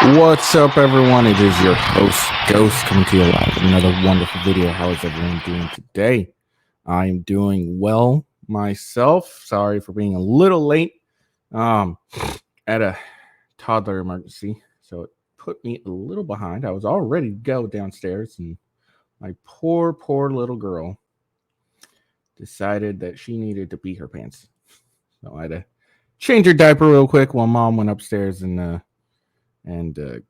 What's up, everyone? It is your host, Ghost, coming to you live with another wonderful video. How is everyone doing today? I am doing well myself. Sorry for being a little late. Um, at a toddler emergency, so it put me a little behind. I was all ready to go downstairs, and my poor little girl decided that she needed to pee her pants. So I had to change her diaper real quick while mom went upstairs and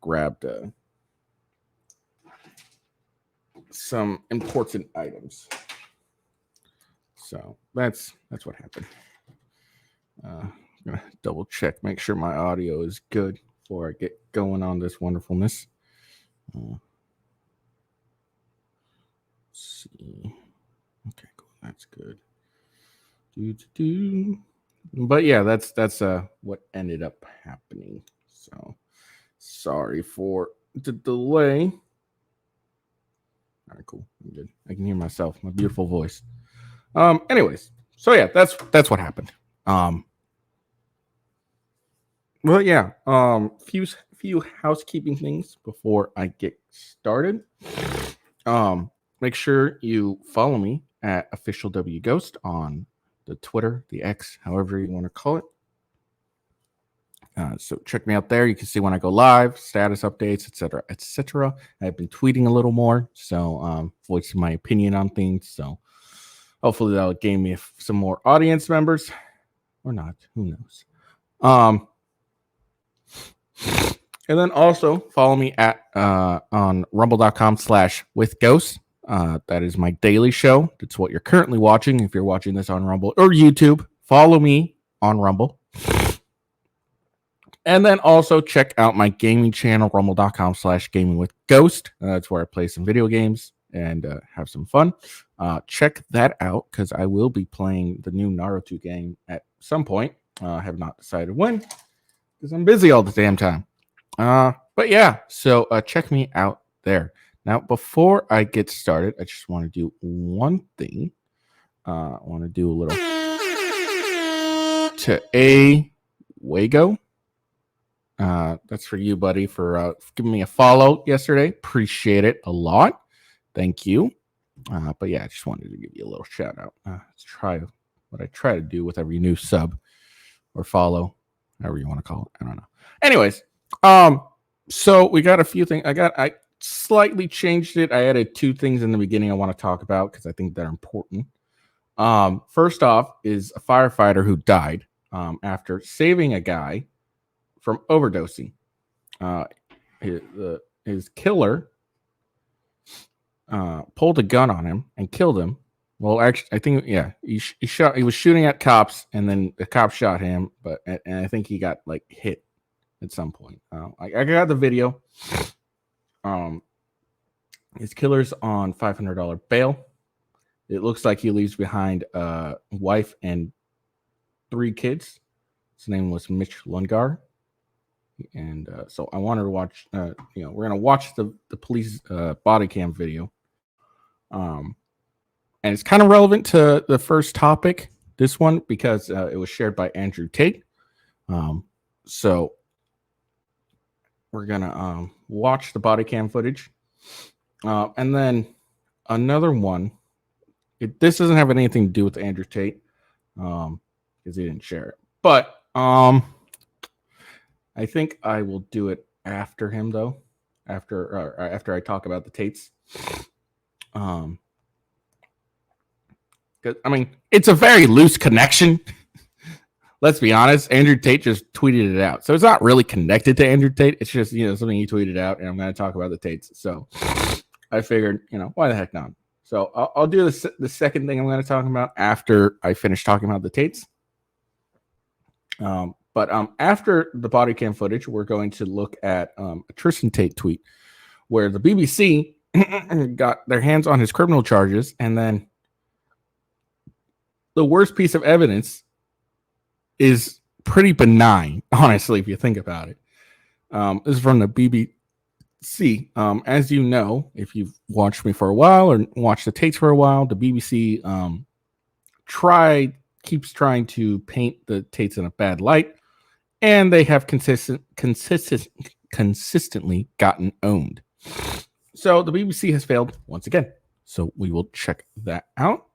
grabbed some important items. So that's what happened. I'm gonna double check, make sure my audio is good before I get going on this wonderfulness. Let's see. Okay, cool. That's good. But yeah, that's what ended up happening. So sorry for the delay. All right, cool. I'm good. I can hear myself, my beautiful voice. Anyways, so yeah, that's what happened. Well, yeah. Few housekeeping things before I get started. Make sure you follow me at official W Ghost on the Twitter, the X, however you want to call it. So check me out there. You can see when I go live, status updates, etc., etc. I've been tweeting a little more, so voicing my opinion on things. So hopefully that'll gain me some more audience members, or not. Who knows? And then also follow me at on rumble.com/withghost. That is my daily show. That's what you're currently watching. If you're watching this on Rumble or YouTube, follow me on Rumble. And then also check out my gaming channel, rumble.com/gamingwithghost. That's where I play some video games and have some fun. Check that out because I will be playing the new Naruto game at some point. I have not decided when because I'm busy all the damn time. But yeah, so check me out there. Now, before I get started, I just want to do one thing. I want to do a little to A Wago. That's for you, buddy, for giving me a follow yesterday. Appreciate it a lot. Thank you. But yeah, I just wanted to give you a little shout out. Let's try what I try to do with every new sub or follow, however you want to call it. I don't know. Anyways, so we got a few things. I slightly changed it. I added two things in the beginning I want to talk about because I think they're important. First off is a firefighter who died after saving a guy from overdosing. His killer pulled a gun on him and killed him. Well, actually, I think he was shooting at cops, and then the cop shot him, and I think he got like hit at some point. I got the video. His killer's on $500 bail. It looks like he leaves behind a wife and 3 kids. His name was Mitch Lungar. And so I wanted to watch, we're going to watch the police body cam video. And it's kind of relevant to the first topic, this one, because it was shared by Andrew Tate. So we're going to watch the body cam footage. And then another one, this doesn't have anything to do with Andrew Tate because he didn't share it. But I think I will do it after him, though, after I talk about the Tates. Because I mean, it's a very loose connection. Let's be honest. Andrew Tate just tweeted it out, so it's not really connected to Andrew Tate. It's just something he tweeted out, and I'm going to talk about the Tates. So I figured, why the heck not? So I'll do the second thing I'm going to talk about after I finish talking about the Tates. But after the body cam footage, we're going to look at a Tristan Tate tweet where the BBC got their hands on his criminal charges, and then the worst piece of evidence is pretty benign, honestly, if you think about it. This is from the BBC. As you know, if you've watched me for a while or watched the Tates for a while, the BBC keeps trying to paint the Tates in a bad light, and they have consistently consistently gotten owned. So the BBC has failed once again. So we will check that out.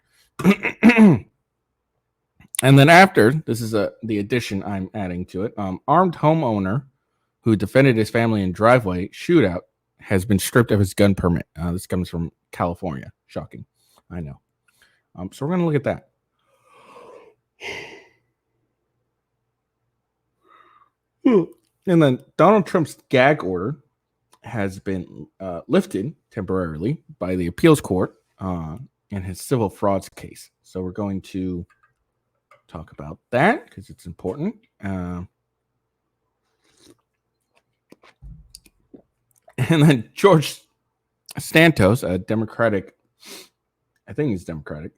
And then after, this is the addition I'm adding to it. Armed homeowner who defended his family in driveway shootout has been stripped of his gun permit. This comes from California. Shocking. I know. So we're going to look at that. And then Donald Trump's gag order has been lifted temporarily by the appeals court in his civil frauds case. So we're going to talk about that because it's important. And then George Santos, a Democratic, I think he's Democrat.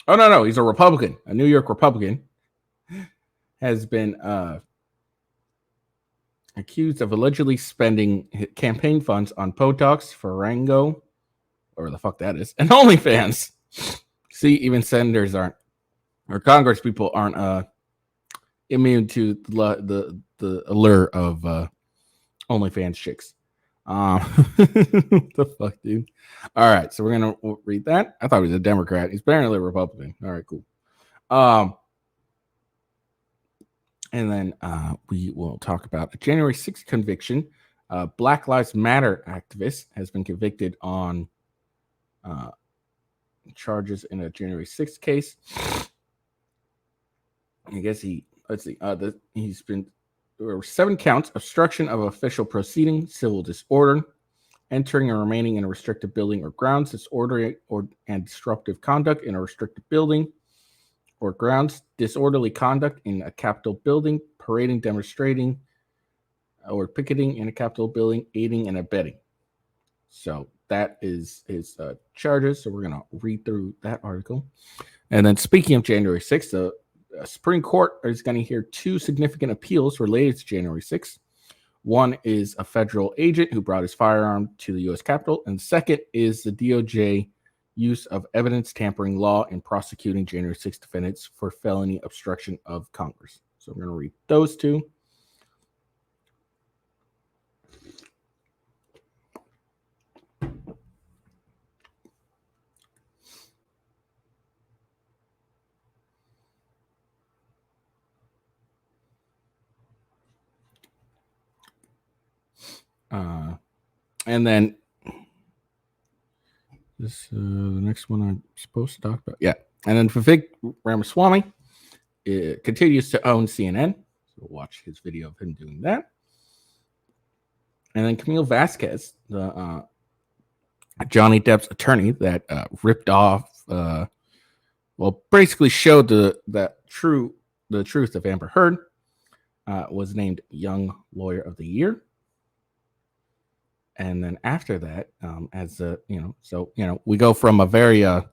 Oh, no, he's a Republican, a New York Republican, has been accused of allegedly spending campaign funds on Botox, Farango, or the fuck that is, and OnlyFans. See, even senators aren't, or Congress people aren't immune to the allure of OnlyFans chicks. What the fuck, dude? All right, so we're gonna read that. I thought he was a Democrat. He's apparently a Republican. All right, cool. And then we will talk about a January 6th conviction. Black Lives Matter activist has been convicted on charges in a January 6th case. I guess he's been, there were 7 counts: obstruction of official proceeding, civil disorder, entering and remaining in a restricted building or grounds, disorderly and disruptive conduct in a restricted building or grounds, disorderly conduct in a Capitol building, parading, demonstrating, or picketing in a Capitol building, aiding and abetting. So that is his charges. So we're going to read through that article. And then speaking of January 6th, the Supreme Court is going to hear 2 significant appeals related to January 6th. One is a federal agent who brought his firearm to the U.S. Capitol. And the second is the DOJ use of evidence tampering law in prosecuting January 6th defendants for felony obstruction of Congress. So I'm going to read those 2. And then this the next one I'm supposed to talk about. Yeah. And then Vivek Ramaswamy continues to own CNN. So watch his video of him doing that. And then Camille Vasquez, the Johnny Depp's attorney that ripped off, basically showed the truth of Amber Heard, was named Young Lawyer of the Year. And then after that, we go from a very a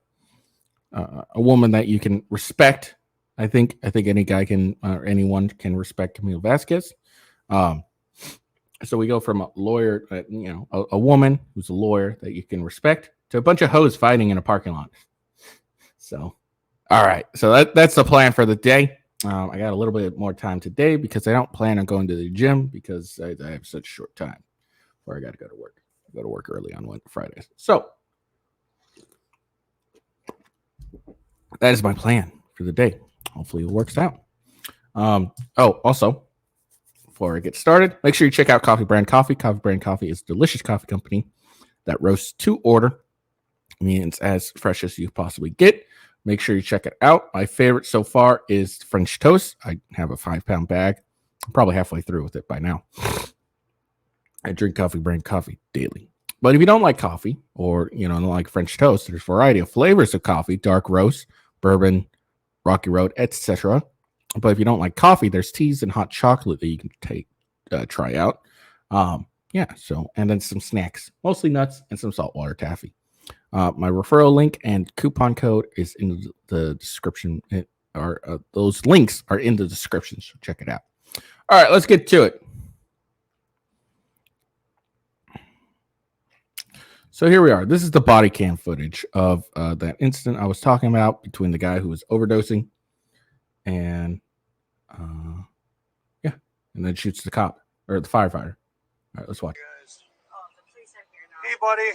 woman that you can respect. I think any guy can, or anyone can respect Camille Vasquez. So we go from a lawyer, a woman who's a lawyer that you can respect, to a bunch of hoes fighting in a parking lot. So, all right. So that's the plan for the day. I got a little bit more time today because I don't plan on going to the gym because I have such a short time. Or I got to go to work. I go to work early on Fridays. So that is my plan for the day. Hopefully it works out. Also, before I get started, make sure you check out Coffee Brand Coffee. Coffee Brand Coffee is a delicious coffee company that roasts to order. I mean, it's as fresh as you possibly get. Make sure you check it out. My favorite so far is French toast. I have a 5-pound bag. I'm probably halfway through with it by now. I drink Coffee Brand Coffee daily. But if you don't like coffee or, don't like French toast, there's a variety of flavors of coffee: dark roast, bourbon, Rocky Road, etc. But if you don't like coffee, there's teas and hot chocolate that you can try out. And then some snacks, mostly nuts and some saltwater taffy. My referral link and coupon code is in the description. Those links are in the description, so check it out. All right, let's get to it. So here we are. This is the body cam footage of that incident I was talking about between the guy who was overdosing and then shoots the cop. or the firefighter. All right, let's watch. Hey, buddy.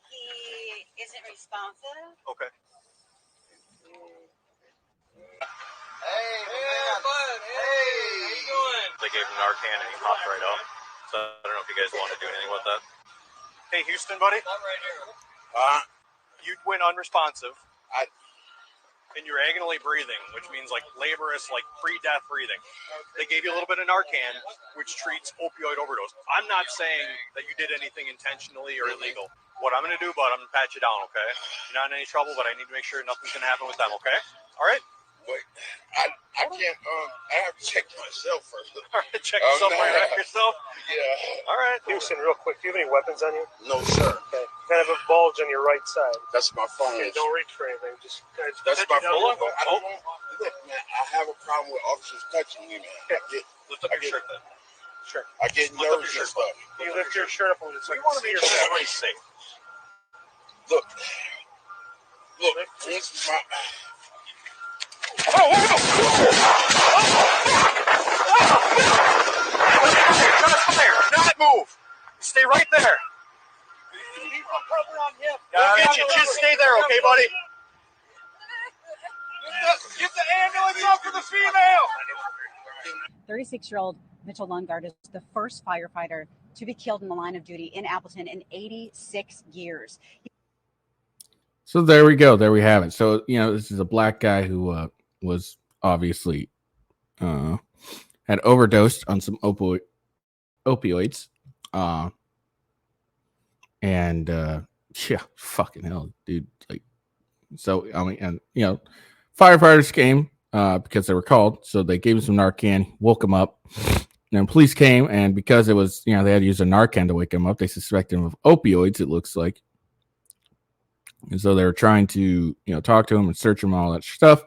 He isn't responsive. Okay. Hey, bud. Hey, how you doing? They gave him Narcan and he popped right up. So I don't know if you guys want to do anything with that. Hey, Houston, buddy. I'm right here. You went unresponsive. And you're agonally breathing, which means like laborious, like pre-death breathing. They gave you a little bit of Narcan, which treats opioid overdose. I'm not saying that you did anything intentionally or illegal. What I'm going to do, bud, I'm going to pat you down, okay? You're not in any trouble, but I need to make sure nothing's going to happen with them, okay? All right? Wait, I can't, I have to check myself first. All right, check yourself, yourself. Yeah. All right. Houston, real quick, do you have any weapons on you? No, sir. Okay. Kind of a bulge on your right side. That's my phone. Okay, don't reach for anything. Just That's my phone. Hold on. I don't want, look, man, I have a problem with officers touching me, man. Lift up your shirt then. Sure. I get Lift up nervous your and shirt, stuff. You lift your shirt up a little so We I can want to see make your sure face. everybody's safe. Look, for instance, my... Not move. Stay right there. We'll get you. Just stay there, okay, buddy? Get the ambulance up for the female. 36-year-old Mitchell Lungard is the first firefighter to be killed in the line of duty in Appleton in 86 years. So there we go. There we have it. So, this is a black guy who was obviously had overdosed on some opioids. And yeah, fucking hell, dude. Like, so, I mean, and, firefighters came because they were called. So they gave him some Narcan, woke him up. And then police came, and because it was, they had to use a Narcan to wake him up, they suspected him of opioids, it looks like. And so they were trying to, talk to him and search him and all that stuff.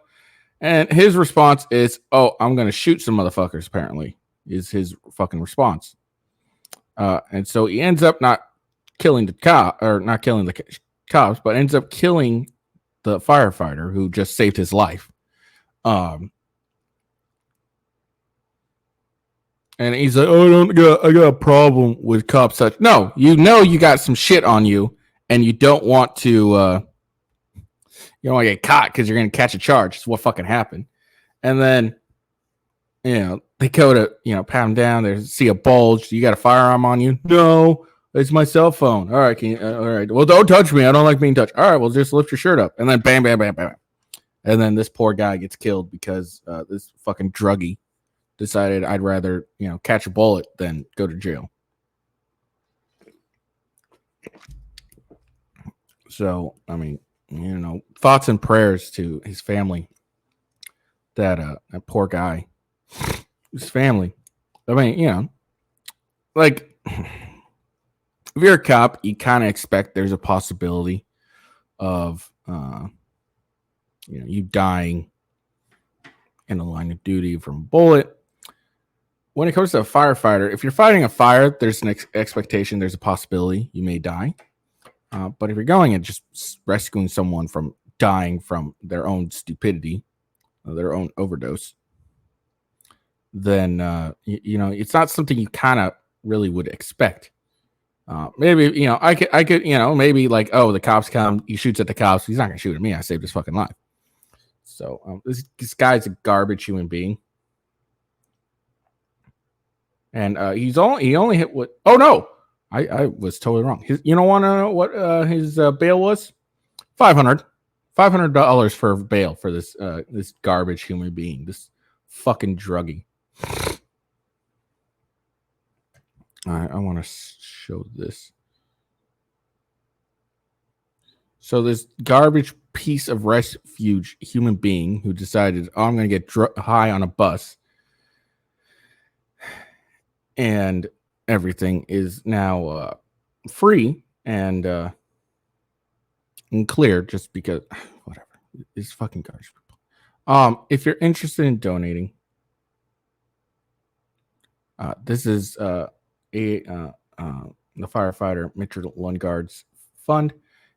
And his response is, "Oh, I'm going to shoot some motherfuckers," apparently, is his fucking response. And so he ends up not killing the cops, but ends up killing the firefighter who just saved his life. And he's like, "Oh, I got a problem with cops." Such no, you got some shit on you, and you don't want to, you don't want to get caught because you're going to catch a charge. It's what fucking happened. And then, they go to, pat him down. They see a bulge. You got a firearm on you? No, it's my cell phone. All right, all right. Well, don't touch me. I don't like being touched. All right, well, just lift your shirt up. And then bam, bam, bam, bam. And then this poor guy gets killed because this fucking druggie decided I'd rather, catch a bullet than go to jail. So, I mean, thoughts and prayers to his family. That poor guy, his family. I mean, like, if you're a cop, you kind of expect there's a possibility of, you dying in the line of duty from a bullet. When it comes to a firefighter, if you're fighting a fire, there's an expectation, there's a possibility you may die. But if you're going and just rescuing someone from dying from their own stupidity, their own overdose, then, it's not something you kind of really would expect. Maybe, I could, maybe like, oh, the cops come, he shoots at the cops. He's not going to shoot at me. I saved his fucking life. So this guy's a garbage human being. And he only hit what? Oh no, I was totally wrong. You don't want to know what his bail was? $500 for bail for this this garbage human being, this fucking druggie. I want to show this. So this garbage piece of refuge human being who decided, oh, I'm going to get high on a bus, and everything is now free and clear just because whatever. It's fucking garbage people. If you're interested in donating, this is the firefighter Mitchell Lungard's fund.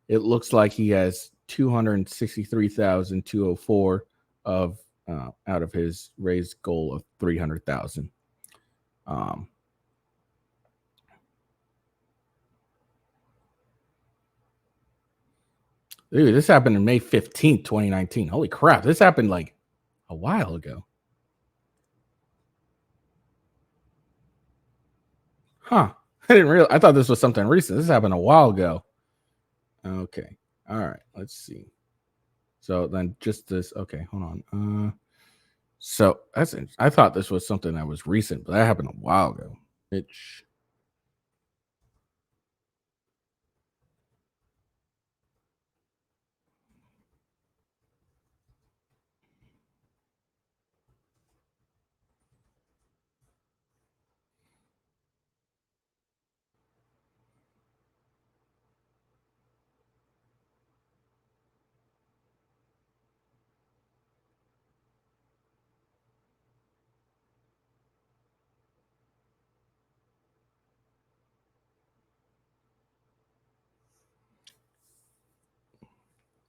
It looks like he has $263,204 of out of his raised goal of $300,000. Dude, this happened on May 15th, 2019. Holy crap. This happened like a while ago. Huh. I didn't realize. I thought this was something recent. This happened a while ago. Okay. All right. Let's see. So then just this. Okay. Hold on. So that's I thought this was something that was recent, but that happened a while ago. Mitch.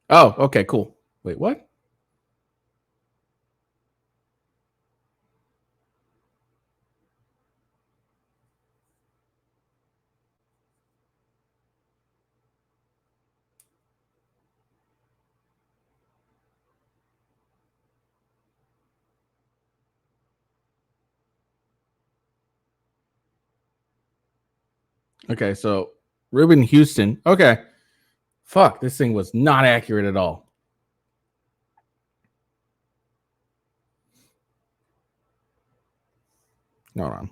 Oh, okay, cool. Wait, what? Okay, so Ruben Houston. Okay. Fuck, this thing was not accurate at all. Hold on.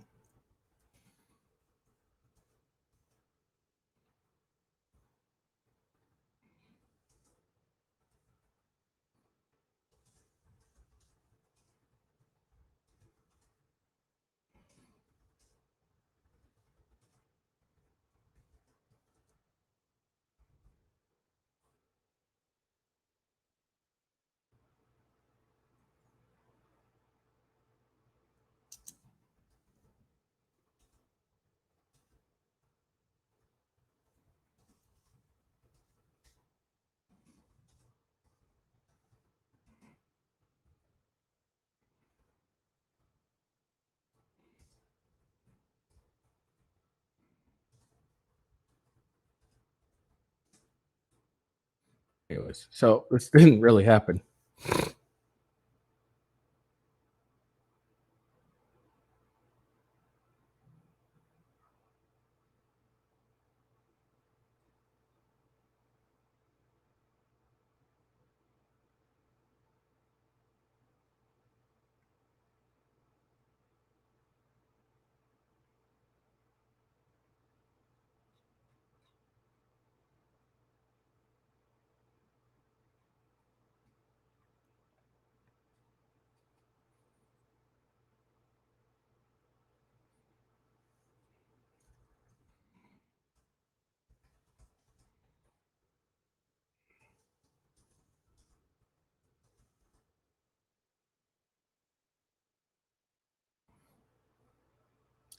Anyways, so this didn't really happen.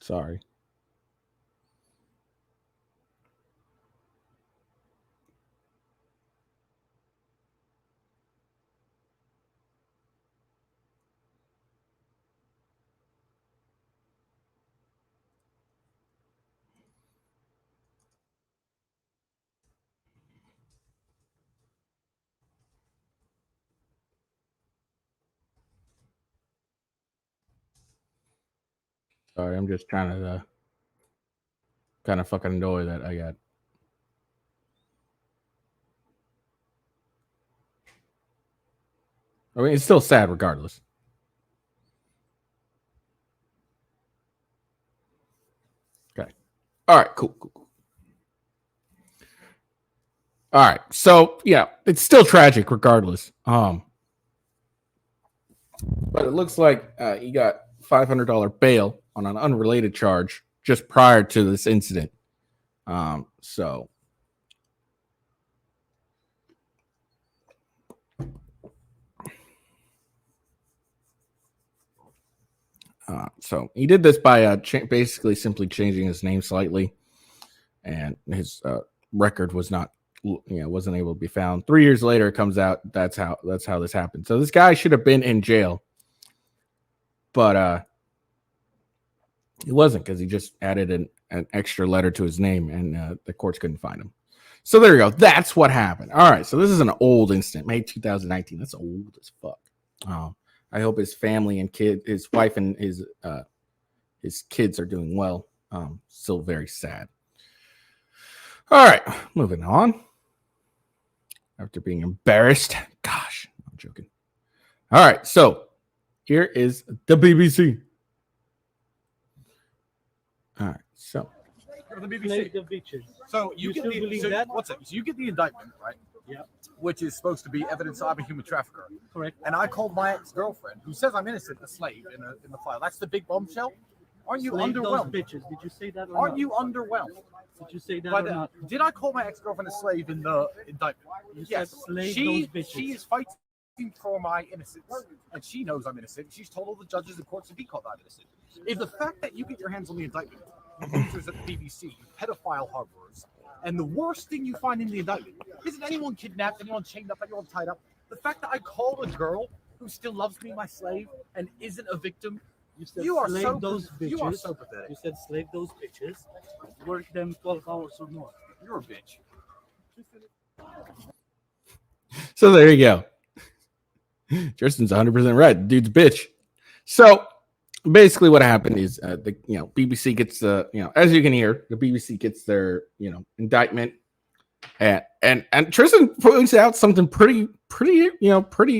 Sorry. Sorry, I'm just trying to kind of fucking annoy that I got. I mean, it's still sad regardless. Okay. All right, cool. All right. So yeah, it's still tragic regardless. But it looks like he got $500 bail on an unrelated charge just prior to this incident. So he did this by basically simply changing his name slightly, and his record was not, wasn't able to be found. 3 years later, it comes out that's how this happened. So this guy should have been in jail, but he wasn't, because he just added an extra letter to his name, and the courts couldn't find him. So there you go. That's what happened. All right. So this is an old incident, May 2019. That's old as fuck. I hope his family and his wife and his kids are doing well. Still very sad. All right, moving on. After being embarrassed, gosh, I'm joking. All right, so here is the BBC. All right, so The BBC. The beaches. So you You get still the believe so, that? what's it? So you get the indictment, right? Yeah. Which is supposed to be evidence that I'm a human trafficker. Correct. And I called my ex-girlfriend, who says I'm innocent, a slave in the file. That's the big bombshell. Aren't you Slave those underwhelmed? bitches. Did you say that or Aren't not? you underwhelmed? Did you say that By or not? did I call my ex-girlfriend a slave in the indictment? You Yes. said slave She those bitches. is fighting for my innocence, and she knows I'm innocent. She's told all the judges and courts to be called I'm innocent. If the fact that you get your hands on the indictment, users at the BBC, pedophile harborers, and the worst thing you find in the indictment isn't anyone kidnapped, anyone chained up, anyone tied up. The fact that I called a girl who still loves me, my slave, and isn't a victim. You said You are slave so those bitches. you are so pathetic. You said slave those bitches. Work them 12 hours or more. You're a bitch. So there you go. Tristan's 100% right. Dude's a bitch. So basically, what happened is the BBC gets as you can hear, the BBC gets their indictment, and Tristan points out something pretty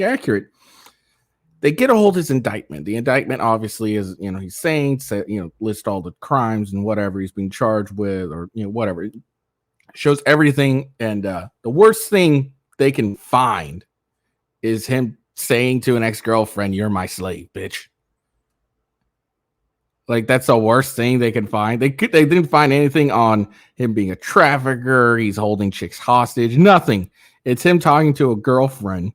accurate. They get a hold of his indictment. The indictment obviously is he's saying list all the crimes and whatever he's being charged with, or whatever. It shows everything, and the worst thing they can find is him saying to an ex-girlfriend, "You're my slave, bitch." Like, that's the worst thing they can find. They didn't find anything on him being a trafficker. He's holding chicks hostage. Nothing. It's him talking to a girlfriend,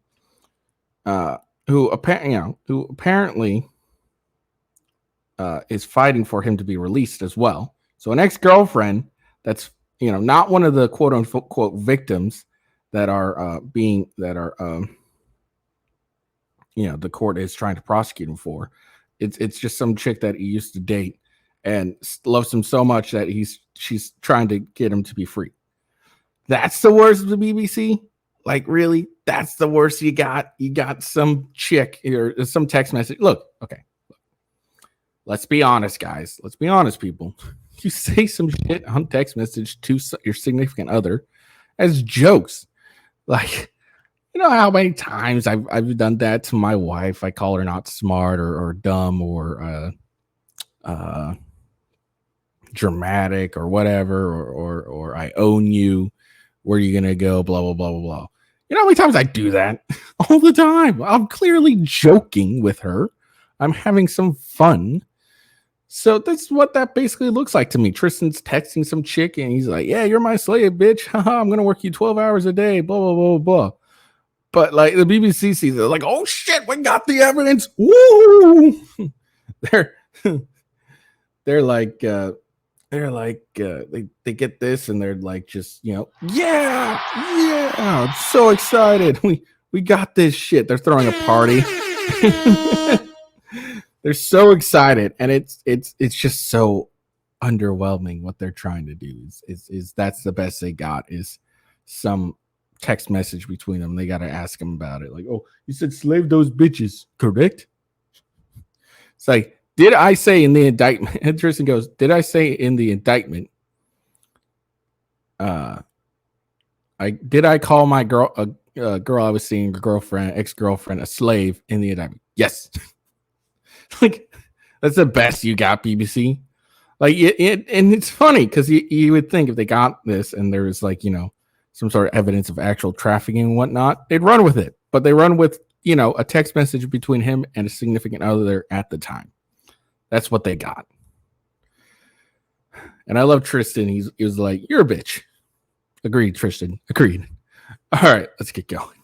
who apparently is fighting for him to be released as well. So an ex-girlfriend that's not one of the quote unquote victims that are the court is trying to prosecute him for. It's just some chick that he used to date and loves him so much that she's trying to get him to be free. That's the worst of the BBC. Like, really? That's the worst you got? You got some chick or some text message. Look, okay. Let's be honest, guys. Let's be honest, people. You say some shit on text message to your significant other as jokes. Like, you know how many times I've done that to my wife? I call her not smart or dumb or dramatic or whatever, or I own you. Where are you gonna go? Blah blah blah blah blah. You know how many times I do that? All the time. I'm clearly joking with her. I'm having some fun. So that's what that basically looks like to me. Tristan's texting some chick and he's like, "Yeah, you're my slave, bitch. Haha, I'm gonna work you 12 hours a day." Blah blah blah blah. But like the BBC sees it, like, "Oh shit, we got the evidence!" Woo! they're like they get this and they're like, just yeah, I'm so excited. We got this shit. They're throwing a party. They're so excited, and it's just so underwhelming what they're trying to do. Is that's the best they got is some text message between them. They got to ask them about it. Like, "Oh, you said slave those bitches, correct?" It's like, did I say in the indictment? And Tristan goes, "Did I say in the indictment? Did I call my girl a girl I was seeing, ex-girlfriend, a slave in the indictment?" Yes. Like, that's the best you got, BBC. Like, and it's funny because you would think if they got this and there was like some sort of evidence of actual trafficking and whatnot, they'd run with it. But they run with a text message between him and a significant other at the time. That's what they got. And I love Tristan. He was like, "You're a bitch." Agreed, Tristan. Agreed. All right, let's get going.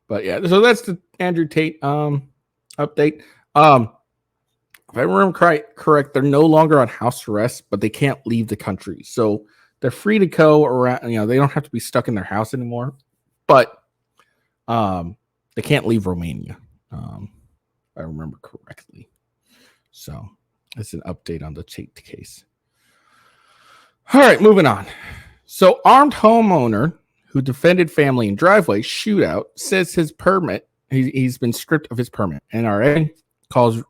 But yeah, so that's the Andrew Tate update. If I remember correct, they're no longer on house arrest, but they can't leave the country. So they're free to go around. They don't have to be stuck in their house anymore. But they can't leave Romania, if I remember correctly. So that's an update on the Tate case. All right, moving on. So, armed homeowner who defended family in driveway shootout says his permit, he's been stripped of his permit. NRA calls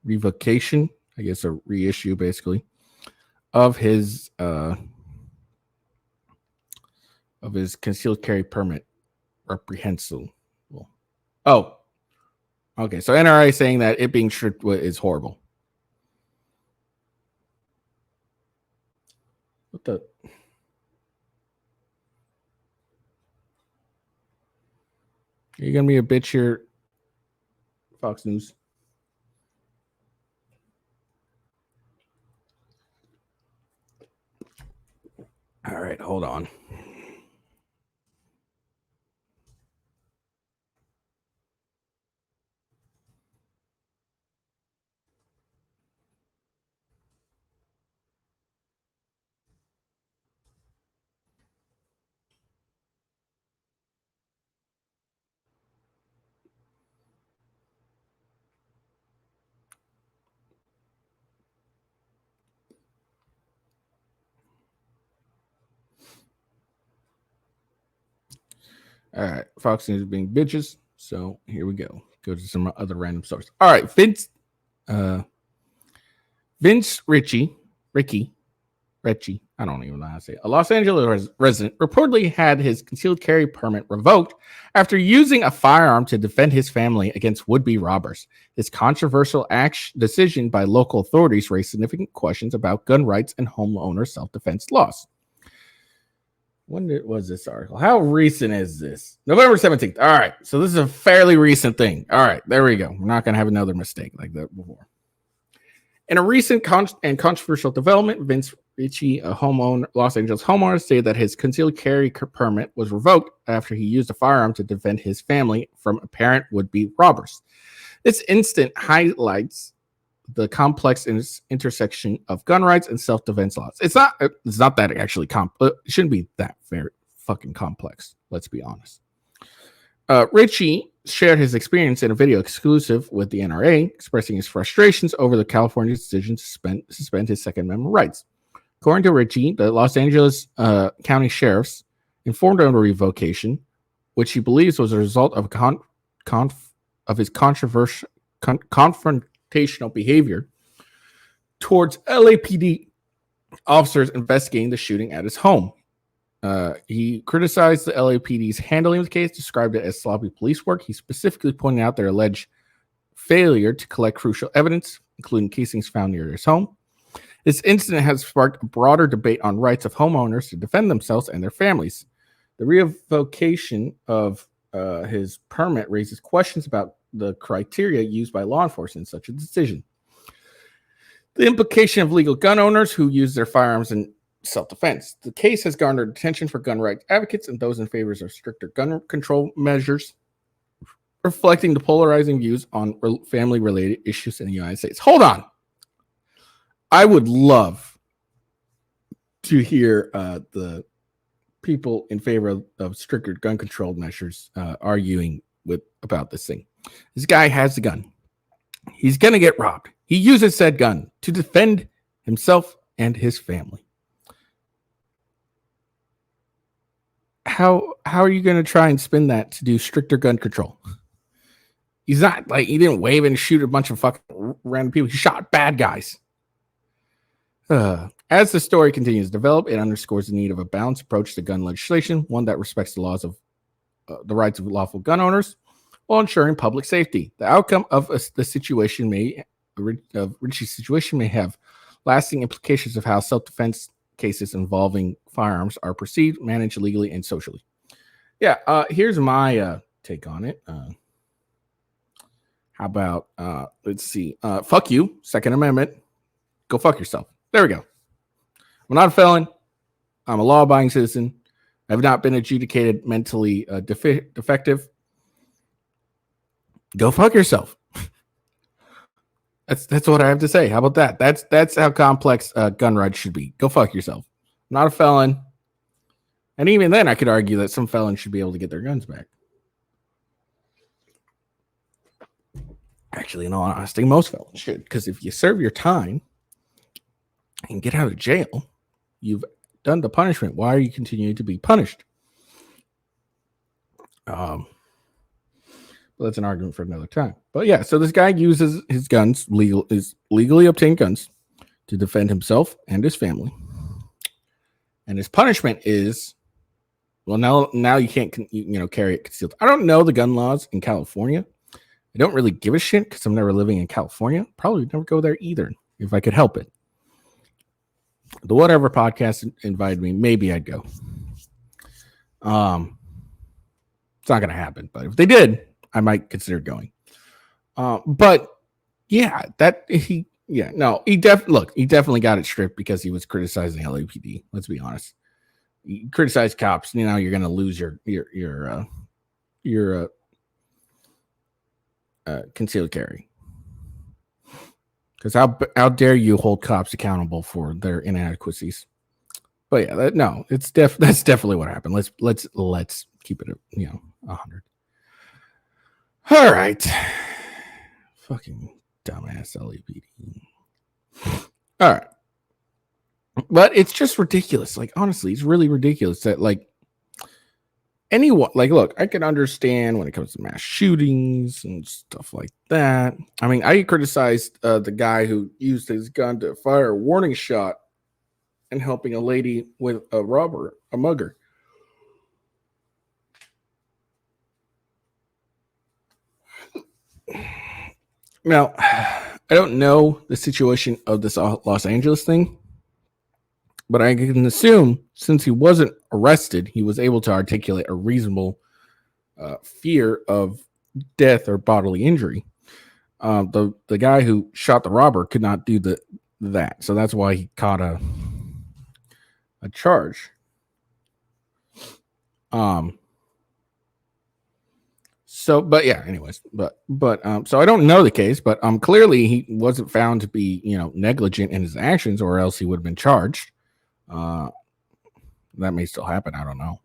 revocation, I guess a reissue basically, of his concealed carry permit reprehensible. Oh, okay. So NRA saying that it being stripped is horrible. What the? Are you gonna be a bitch here, Fox News? All right, hold on. All right, Fox News being bitches. So here we go. Go to some other random source. All right, Vince Ricky, I don't even know how to say it. A Los Angeles resident reportedly had his concealed carry permit revoked after using a firearm to defend his family against would-be robbers. This controversial decision by local authorities raised significant questions about gun rights and homeowner self-defense laws. When was this article? How recent is this? November 17th. All right. So this is a fairly recent thing. All right. There we go. We're not going to have another mistake like that before. In a recent and controversial development, Vince Ricci, a Los Angeles homeowner, stated that his concealed carry permit was revoked after he used a firearm to defend his family from apparent would-be robbers. This incident highlights the complex intersection of gun rights and self-defense laws. It's not that actually it shouldn't be that very fucking complex. Let's be honest. Richie shared his experience in a video exclusive with the NRA, expressing his frustrations over the California decision to suspend his Second Amendment rights. According to Richie, the Los Angeles County sheriffs informed him of a revocation, which he believes was a result of his confrontational behavior towards LAPD officers investigating the shooting at his home. He criticized the LAPD's handling of the case, described it as sloppy police work. He specifically pointed out their alleged failure to collect crucial evidence, including casings found near his home. This incident has sparked a broader debate on rights of homeowners to defend themselves and their families. The revocation of his permit raises questions about the criteria used by law enforcement in such a decision. The implication of legal gun owners who use their firearms in self-defense. The case has garnered attention for gun rights advocates and those in favor of stricter gun control measures, reflecting the polarizing views on family-related issues in the United States. Hold on. I would love to hear the people in favor of stricter gun control measures arguing about this thing. This guy has a gun. He's going to get robbed. He uses said gun to defend himself and his family. How are you going to try and spin that to do stricter gun control? He's not like he didn't wave and shoot a bunch of fucking random people. He shot bad guys. As the story continues to develop, it underscores the need of a balanced approach to gun legislation, one that respects the laws of the rights of lawful gun owners while ensuring public safety. The outcome of Richie's situation may have lasting implications of how self-defense cases involving firearms are perceived, managed legally, and socially. Yeah, here's my take on it. How about, let's see, fuck you, Second Amendment. Go fuck yourself. There we go. I'm not a felon. I'm a law-abiding citizen. I have not been adjudicated mentally defective. Go fuck yourself. That's what I have to say. How about that? That's how complex gun rights should be. Go fuck yourself. I'm not a felon. And even then, I could argue that some felons should be able to get their guns back. Actually, in all honesty, most felons should. Because if you serve your time and get out of jail, You've done the punishment. Why are you continuing to be punished? Well, that's an argument for another time. But yeah, so this guy uses his guns, legally obtained guns, to defend himself and his family. And his punishment is, well, now you can't carry it concealed. I don't know the gun laws in California. I don't really give a shit because I'm never living in California. Probably never go there either if I could help it. The Whatever podcast invited me. Maybe I'd go. It's not going to happen, but if they did, I might consider going. But yeah, he definitely got it stripped because he was criticizing LAPD. Let's be honest. You criticize cops, you're going to lose your concealed carry. Because how dare you hold cops accountable for their inadequacies? But yeah, that's definitely what happened. Let's keep it 100. All right, fucking dumbass LAPD. All right, but it's just ridiculous. Like, honestly, it's really ridiculous that anyone, look, I can understand when it comes to mass shootings and stuff like that. I mean, I criticized the guy who used his gun to fire a warning shot and helping a lady with a mugger. Now, I don't know the situation of this Los Angeles thing, but I can assume since he wasn't arrested, he was able to articulate a reasonable fear of death or bodily injury. The guy who shot the robber could not do that, so that's why he caught a charge. So, but yeah, anyways, so I don't know the case, but clearly he wasn't found to be negligent in his actions, or else he would have been charged. That may still happen. I don't know,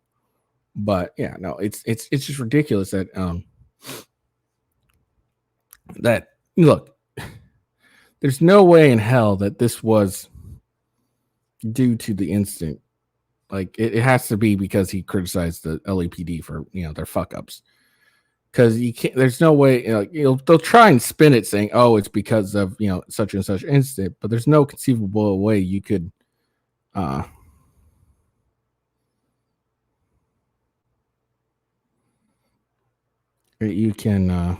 but yeah, no, it's just ridiculous that look, there's no way in hell that this was due to the incident. Like, it has to be because he criticized the LAPD for their fuck ups. Because you can't. There's no way. They'll try and spin it saying, "Oh, it's because of such and such incident," but there's no conceivable way you could. You can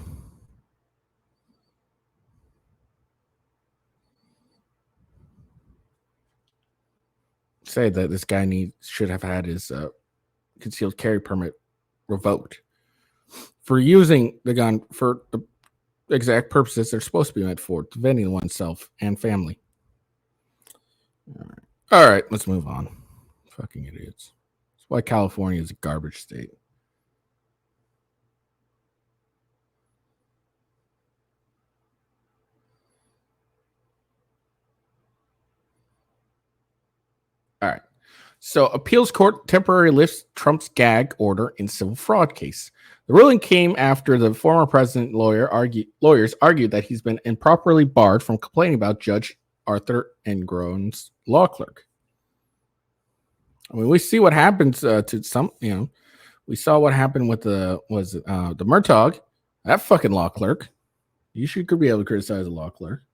say that this guy should have had his concealed carry permit revoked for using the gun for the exact purposes they're supposed to be meant for, defending oneself and family. All right, let's move on. Fucking idiots. That's why California is a garbage state. All right. So, appeals court temporarily lifts Trump's gag order in civil fraud case. The ruling came after the former president lawyers argued that he's been improperly barred from complaining about Judge Arthur Engoron's law clerk. I mean, we see what happens to some. We saw what happened with the Murtaugh, that fucking law clerk. You could be able to criticize a law clerk.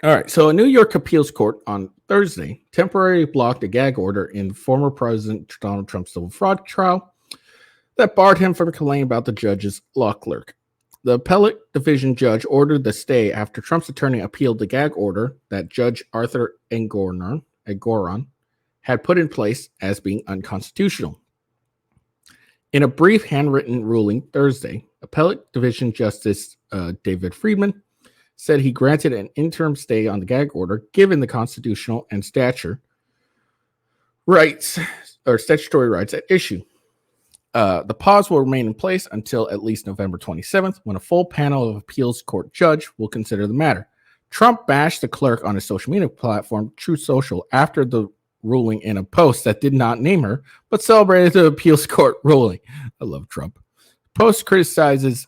All right. So a New York appeals court on Thursday temporarily blocked a gag order in former President Donald Trump's civil fraud trial that barred him from complaining about the judge's law clerk. The appellate division judge ordered the stay after Trump's attorney appealed the gag order that Judge Arthur Engoron had put in place as being unconstitutional. In a brief handwritten ruling Thursday, appellate division Justice David Friedman said he granted an interim stay on the gag order given the constitutional and statutory rights at issue. The pause will remain in place until at least November 27th, when a full panel of appeals court judge will consider the matter. Trump bashed the clerk on his social media platform, Truth Social, after the ruling in a post that did not name her, but celebrated the appeals court ruling. I love Trump. post criticizes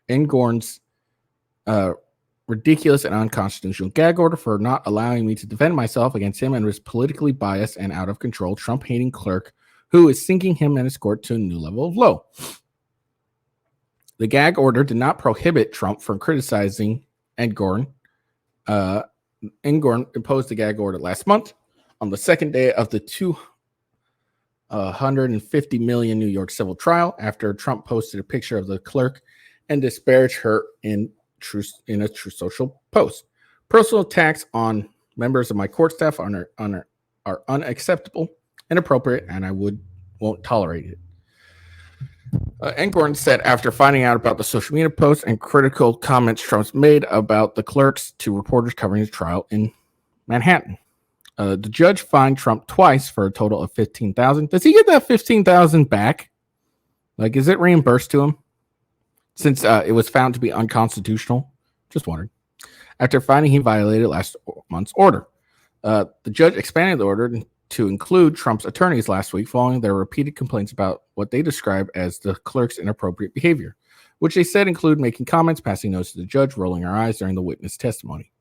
Engorn's ridiculous and unconstitutional gag order for not allowing me to defend myself against him and his politically biased and out of control Trump-hating clerk who is sinking him and his court to a new level of low. The gag order did not prohibit Trump from criticizing Engorn. Engorn imposed the gag order last month on the second day of the 250 million New York civil trial after Trump posted a picture of the clerk and disparaged her in a true social post. Personal attacks on members of my court staff are unacceptable, inappropriate, and I won't tolerate it. Engorn said after finding out about the social media posts and critical comments Trump's made about the clerks to reporters covering his trial in Manhattan. The judge fined Trump twice for a total of $15,000. Does he get that $15,000 back? Like, is it reimbursed to him? Since it was found to be unconstitutional? Just wondering. After finding he violated last month's order. The judge expanded the order to include Trump's attorneys last week following their repeated complaints about what they describe as the clerk's inappropriate behavior, which they said include making comments, passing notes to the judge, rolling our eyes during the witness testimony.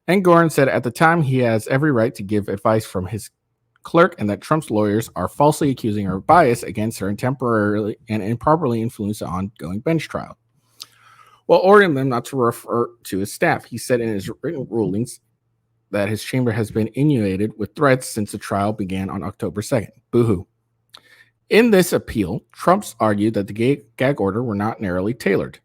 Engorn said at the time he has every right to give advice from his clerk and that Trump's lawyers are falsely accusing her of bias against her and temporarily and improperly influence the ongoing bench trial. While ordering them not to refer to his staff, he said in his written rulings that his chamber has been inundated with threats since the trial began on October 2nd. Boo-hoo. In this appeal, Trump's argued that the gag order were not narrowly tailored.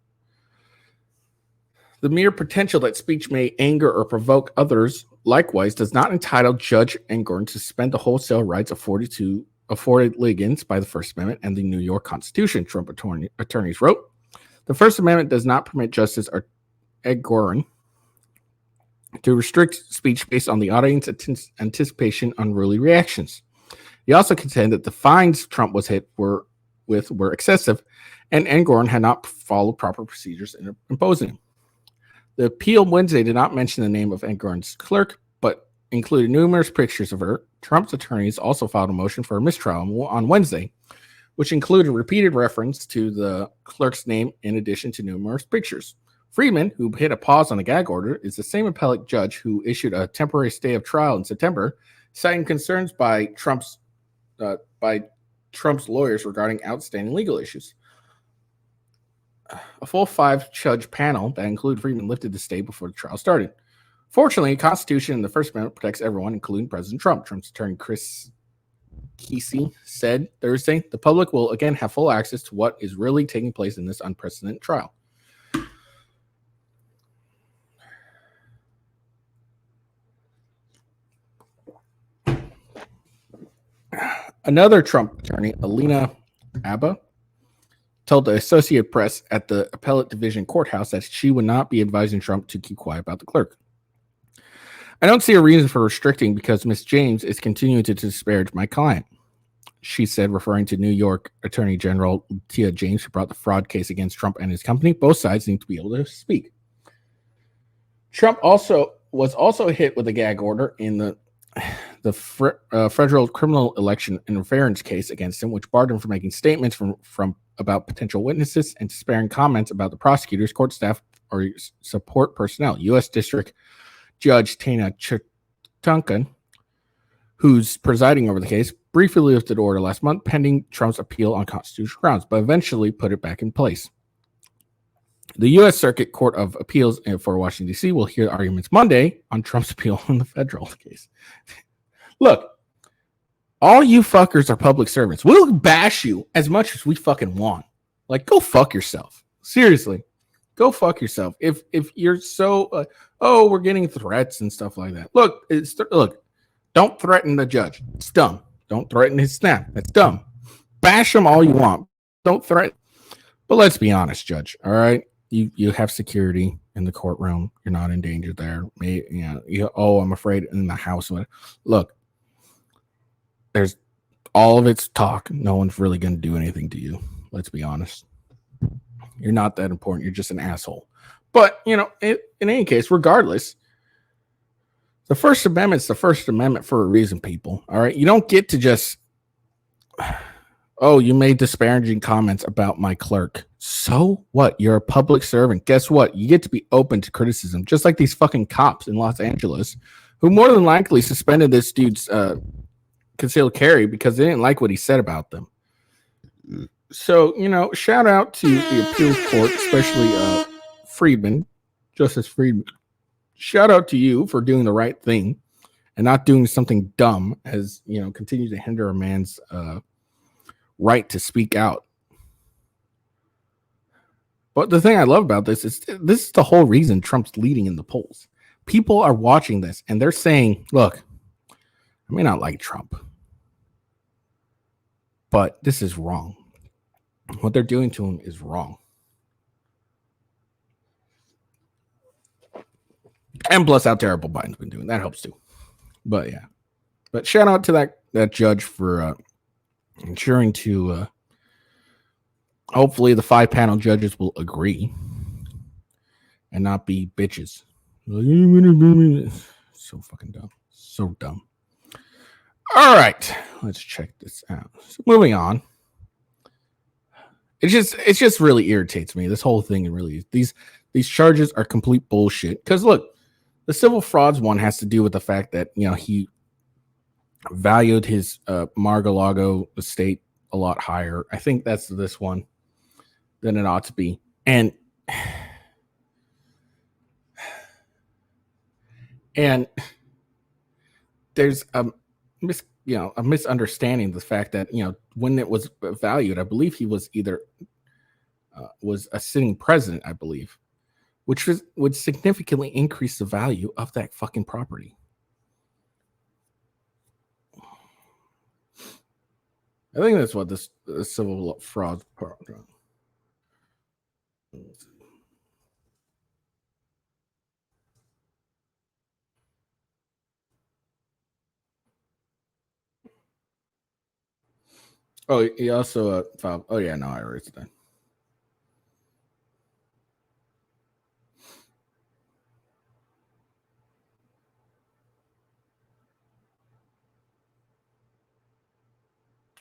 The mere potential that speech may anger or provoke others likewise does not entitle Judge Engorn to suspend the wholesale rights afforded litigants by the First Amendment and the New York Constitution, Trump attorneys wrote. The First Amendment does not permit Justice Engorn to restrict speech based on the audience's anticipation unruly reactions. He also contended that the fines Trump was hit were excessive, and Engorn had not followed proper procedures in imposing them. The appeal Wednesday did not mention the name of Engorn's clerk, but included numerous pictures of her. Trump's attorneys also filed a motion for a mistrial on Wednesday, which included repeated reference to the clerk's name in addition to numerous pictures. Friedman, who hit a pause on the gag order, is the same appellate judge who issued a temporary stay of trial in September, citing concerns by Trump's lawyers regarding outstanding legal issues. A full 5-judge panel that included Friedman lifted the stay before the trial started. Fortunately, the Constitution and the First Amendment protects everyone, including President Trump. Trump's attorney Chris Kesey said Thursday, the public will again have full access to what is really taking place in this unprecedented trial. Another Trump attorney, Alina Abba, told the Associated Press at the Appellate Division Courthouse that she would not be advising Trump to keep quiet about the clerk. I don't see a reason for restricting because Ms. James is continuing to disparage my client, she said, referring to New York Attorney General Tia James, who brought the fraud case against Trump and his company. Both sides need to be able to speak. Trump was also hit with a gag order in the federal criminal election interference case against him, which barred him from making statements from about potential witnesses and sparing comments about the prosecutors, court staff, or support personnel. U.S. District Judge Tana Chutkan, who's presiding over the case, briefly lifted the order last month pending Trump's appeal on constitutional grounds, but eventually put it back in place. The U.S. Circuit Court of Appeals for Washington, D.C. will hear arguments Monday on Trump's appeal in the federal case. Look, all you fuckers are public servants. We'll bash you as much as we fucking want. Like, go fuck yourself. Seriously, go fuck yourself. If you're so, we're getting threats and stuff like that. Look, don't threaten the judge. It's dumb. Don't threaten his snap. That's dumb. Bash him all you want. Don't threaten. But let's be honest, Judge. All right, you have security in the courtroom. You're not in danger there. I'm afraid in the house. Look. There's all of it's talk. No one's really going to do anything to you. Let's be honest. You're not that important. You're just an asshole. But, in any case, regardless, the First Amendment's the First Amendment for a reason, people. All right. You don't get to just Oh, you made disparaging comments about my clerk. So what? You're a public servant. Guess what? You get to be open to criticism, just like these fucking cops in Los Angeles, who more than likely suspended this dude's concealed carry because they didn't like what he said about them. So, shout out to the appeals court, especially Friedman, Justice Friedman. Shout out to you for doing the right thing and not doing something dumb as, continue to hinder a man's right to speak out. But the thing I love about this is the whole reason Trump's leading in the polls. People are watching this and they're saying, look, I may not like Trump, but this is wrong. What they're doing to him is wrong. And plus how terrible Biden's been doing. That helps too. But yeah. But shout out to that judge for ensuring to hopefully the 5-panel judges will agree and not be bitches. So fucking dumb. So dumb. All right. Let's check this out. So moving on. It just really irritates me. This whole thing really these charges are complete bullshit. Because look, the civil frauds one has to do with the fact that he valued his Mar-a-Lago estate a lot higher. I think that's this one than it ought to be. And there's a misunderstanding the fact that when it was valued, I believe he was either was a sitting president, I believe, which would significantly increase the value of that fucking property. I think that's what this civil fraud part. Oh, he also filed. Oh yeah, no, I erased that.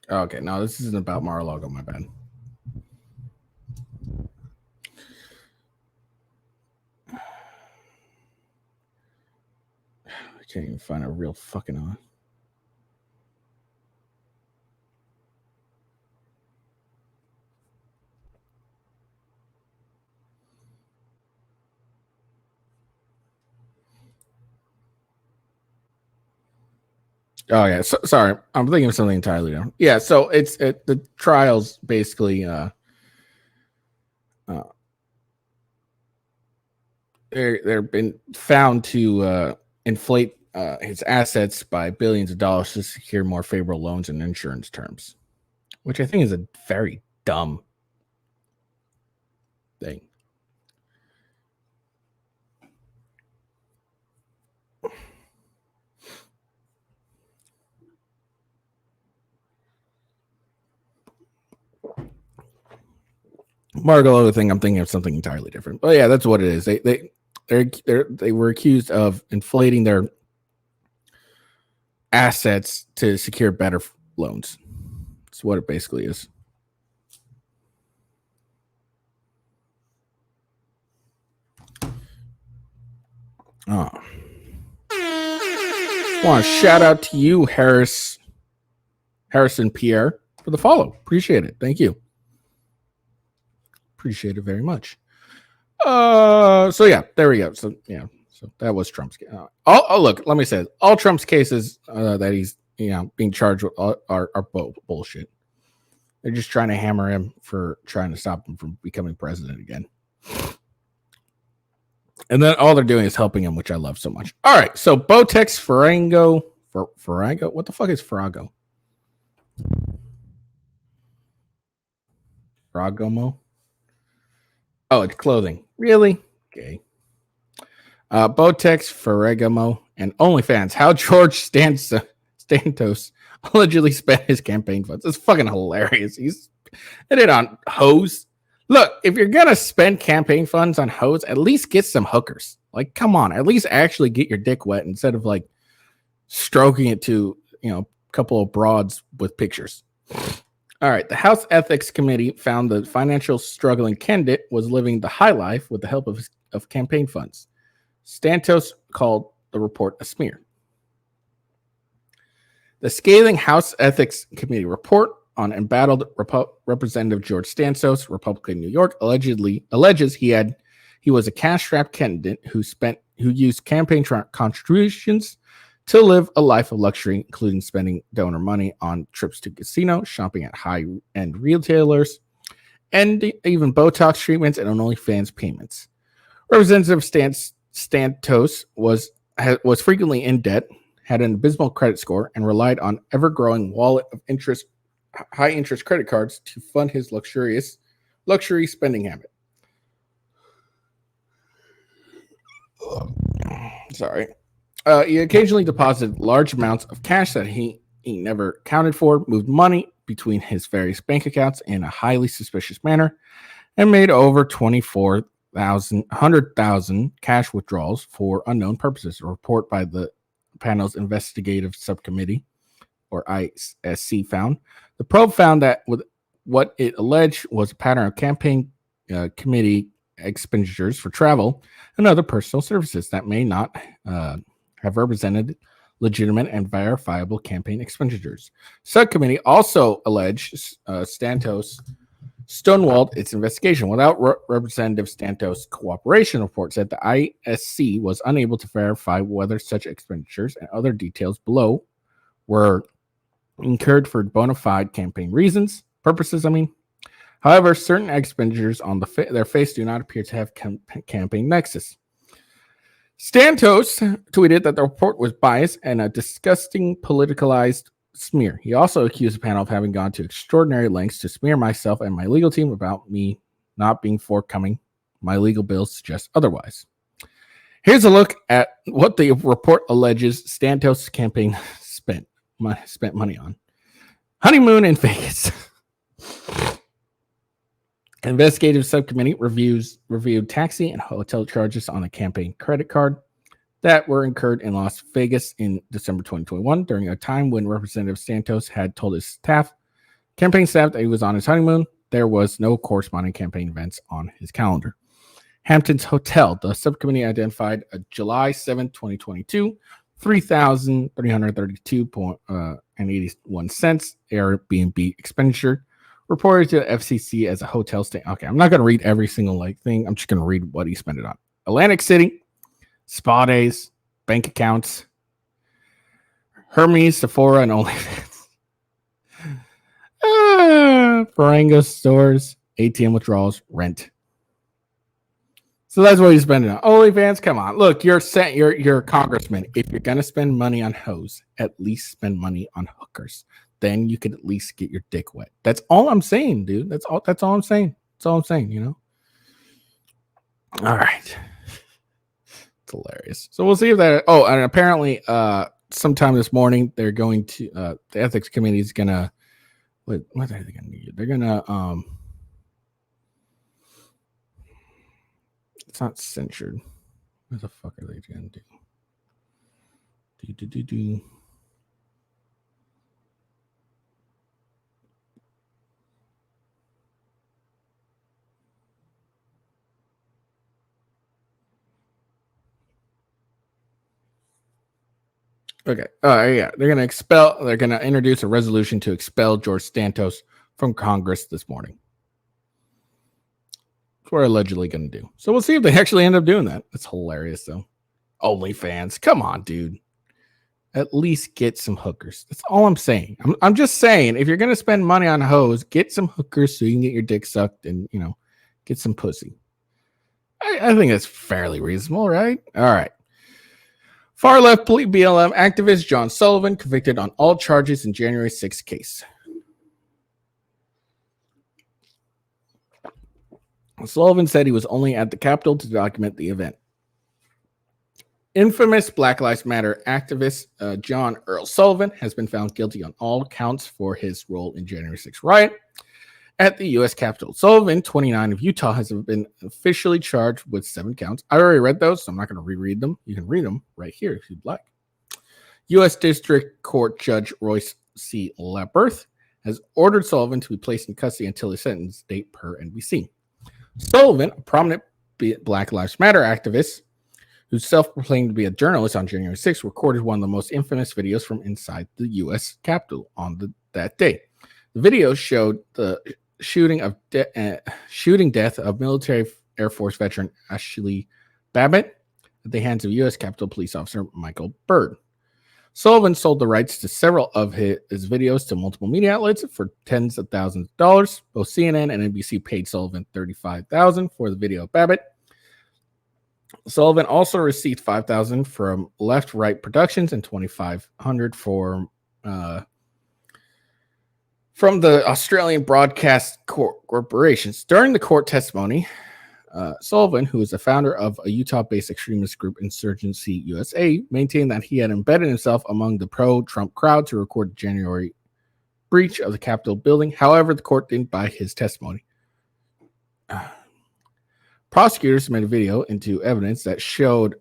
Okay, no, this isn't about Mar-a-Lago. My bad. I can't even find a real fucking on. Oh yeah, sorry, I'm thinking of something entirely different. Yeah, so it's the trials basically. They're been found to inflate his assets by billions of dollars to secure more favorable loans and insurance terms, which I think is a very dumb thing. Mar-a-Lago thing, I'm thinking of something entirely different. But yeah, that's what it is. They were accused of inflating their assets to secure better loans. That's what it basically is. Oh. I want to shout out to you, Harrison Pierre, for the follow. Appreciate it. Thank you. Appreciate it very much. So yeah, there we go. So yeah, so that was Trump's case. Look, let me say, all Trump's cases that he's being charged with are bullshit. They're just trying to hammer him for trying to stop him from becoming president again. And then all they're doing is helping him, which I love so much. All right, so Botex Farago. What the fuck is Farago? Faragomo? Oh, it's clothing. Really? Okay. Botex, Ferragamo, and OnlyFans. How George Santos allegedly spent his campaign funds. It's fucking hilarious. He's spent it on hoes. Look, if you're going to spend campaign funds on hoes, at least get some hookers. Like, come on. At least actually get your dick wet instead of, like, stroking it to, a couple of broads with pictures. All right. The House Ethics Committee found the financial struggling candidate was living the high life with the help of campaign funds. Santos called the report a smear. The scathing House Ethics Committee report on embattled Representative George Santos, Republican New York, alleges he was a cash-strapped candidate who used campaign contributions to live a life of luxury, including spending donor money on trips to casino, shopping at high-end retailers, and even Botox treatments and OnlyFans payments. Representative Santos was frequently in debt, had an abysmal credit score, and relied on ever-growing wallet of high-interest credit cards to fund his luxury spending habit. Sorry. He occasionally deposited large amounts of cash that he never accounted for, moved money between his various bank accounts in a highly suspicious manner, and made over 100,000 cash withdrawals for unknown purposes. A report by the panel's investigative subcommittee, or ISC, found. The probe found that with what it alleged was a pattern of campaign committee expenditures for travel and other personal services that may not have represented legitimate and verifiable campaign expenditures. Subcommittee also alleged Santos stonewalled its investigation. Without Representative Santos' cooperation, report said the ISC was unable to verify whether such expenditures and other details below were incurred for bona fide campaign purposes. However, certain expenditures on their face do not appear to have campaign nexus. Santos tweeted that the report was biased and a disgusting politicalized smear. He also accused the panel of having gone to extraordinary lengths to smear myself and my legal team about me not being forthcoming. My legal bills suggest otherwise. Here's a look at what the report alleges Santos' campaign spent money on. Honeymoon in Vegas. Investigative subcommittee reviewed taxi and hotel charges on a campaign credit card that were incurred in Las Vegas in December 2021 during a time when Representative Santos had told his campaign staff that he was on his honeymoon. There was no corresponding campaign events on his calendar. Hampton's Hotel. The subcommittee identified a July 7, 2022, $3,332.81 Airbnb expenditure reported to the FCC as a hotel stay. Okay, I'm not going to read every single thing. I'm just going to read what he spent it on. Atlantic City, spa days, bank accounts, Hermes, Sephora, and OnlyFans. Barango stores, ATM withdrawals, rent. So that's what he's spending on. OnlyFans, come on. Look, you're a congressman. If you're going to spend money on hoes, at least spend money on hookers. Then you could at least get your dick wet. That's all I'm saying, dude. That's all I'm saying. That's all I'm saying, All right. It's hilarious. So we'll see if that. Oh, and apparently, sometime this morning, they're going to the ethics committee is gonna. What are they gonna do? They're gonna It's not censured. What the fuck are they gonna do? Do. Okay. Yeah. They're going to introduce a resolution to expel George Santos from Congress this morning. That's what they're allegedly going to do. So we'll see if they actually end up doing that. That's hilarious, though. OnlyFans. Come on, dude. At least get some hookers. That's all I'm saying. I'm just saying, if you're going to spend money on hoes, get some hookers so you can get your dick sucked and, get some pussy. I think that's fairly reasonable, right? All right. Far left BLM activist John Sullivan convicted on all charges in January 6th case. Sullivan said he was only at the Capitol to document the event. Infamous Black Lives Matter activist John Earl Sullivan has been found guilty on all counts for his role in January 6th riot at the U.S. Capitol. Sullivan, 29, of Utah, has been officially charged with 7 counts. I already read those, so I'm not going to reread them. You can read them right here if you'd like. U.S. District Court Judge Royce C. Leperth has ordered Sullivan to be placed in custody until his sentence date per NBC. Sullivan, a prominent Black Lives Matter activist who self-proclaimed to be a journalist on January 6th, recorded one of the most infamous videos from inside the U.S. Capitol on that day. The video showed the shooting death of military Air Force veteran Ashley Babbitt at the hands of U.S. Capitol Police Officer Michael Byrd. Sullivan sold the rights to several of his videos to multiple media outlets for tens of thousands of dollars. Both CNN and NBC paid Sullivan $35,000 for the video of Babbitt. Sullivan also received $5,000 from Left Right Productions and $2,500 from the Australian Broadcast Corporations. During the court testimony, Sullivan, who is the founder of a Utah-based extremist group Insurgency USA, maintained that he had embedded himself among the pro-Trump crowd to record the January breach of the Capitol building. However, the court didn't buy his testimony. Prosecutors made a video into evidence that showed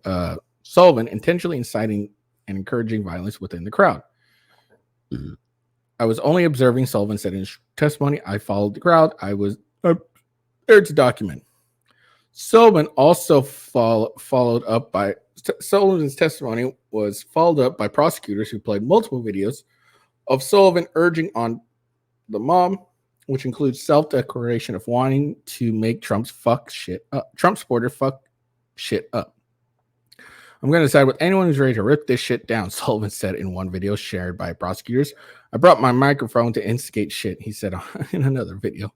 Sullivan intentionally inciting and encouraging violence within the crowd. I was only observing, Sullivan said in his testimony. I followed the crowd. I was there to document. Sullivan also Sullivan's testimony was followed up by prosecutors who played multiple videos of Sullivan urging on the mob, which includes self-declaration of wanting to make Trump supporter fuck shit up. I'm going to side with anyone who's ready to rip this shit down, Sullivan said in one video shared by prosecutors. I brought my microphone to instigate shit, he said in another video.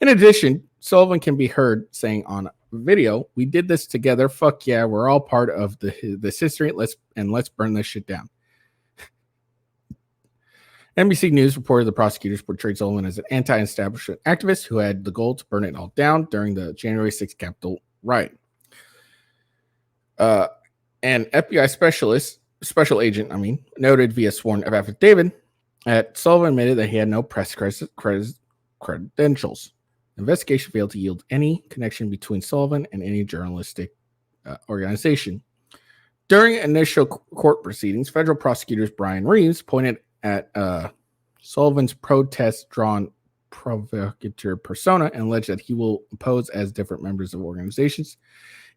In addition, Sullivan can be heard saying on video, we did this together. Fuck yeah, we're all part of this history. Let's burn this shit down. NBC News reported the prosecutors portrayed Sullivan as an anti-establishment activist who had the goal to burn it all down during the January 6th Capitol riot. An FBI special agent, noted via sworn affidavit that Sullivan admitted that he had no press credentials. The investigation failed to yield any connection between Sullivan and any journalistic organization. During initial court proceedings, federal prosecutors Brian Reeves pointed at Sullivan's protest-drawn provocateur persona and alleged that he will pose as different members of organizations,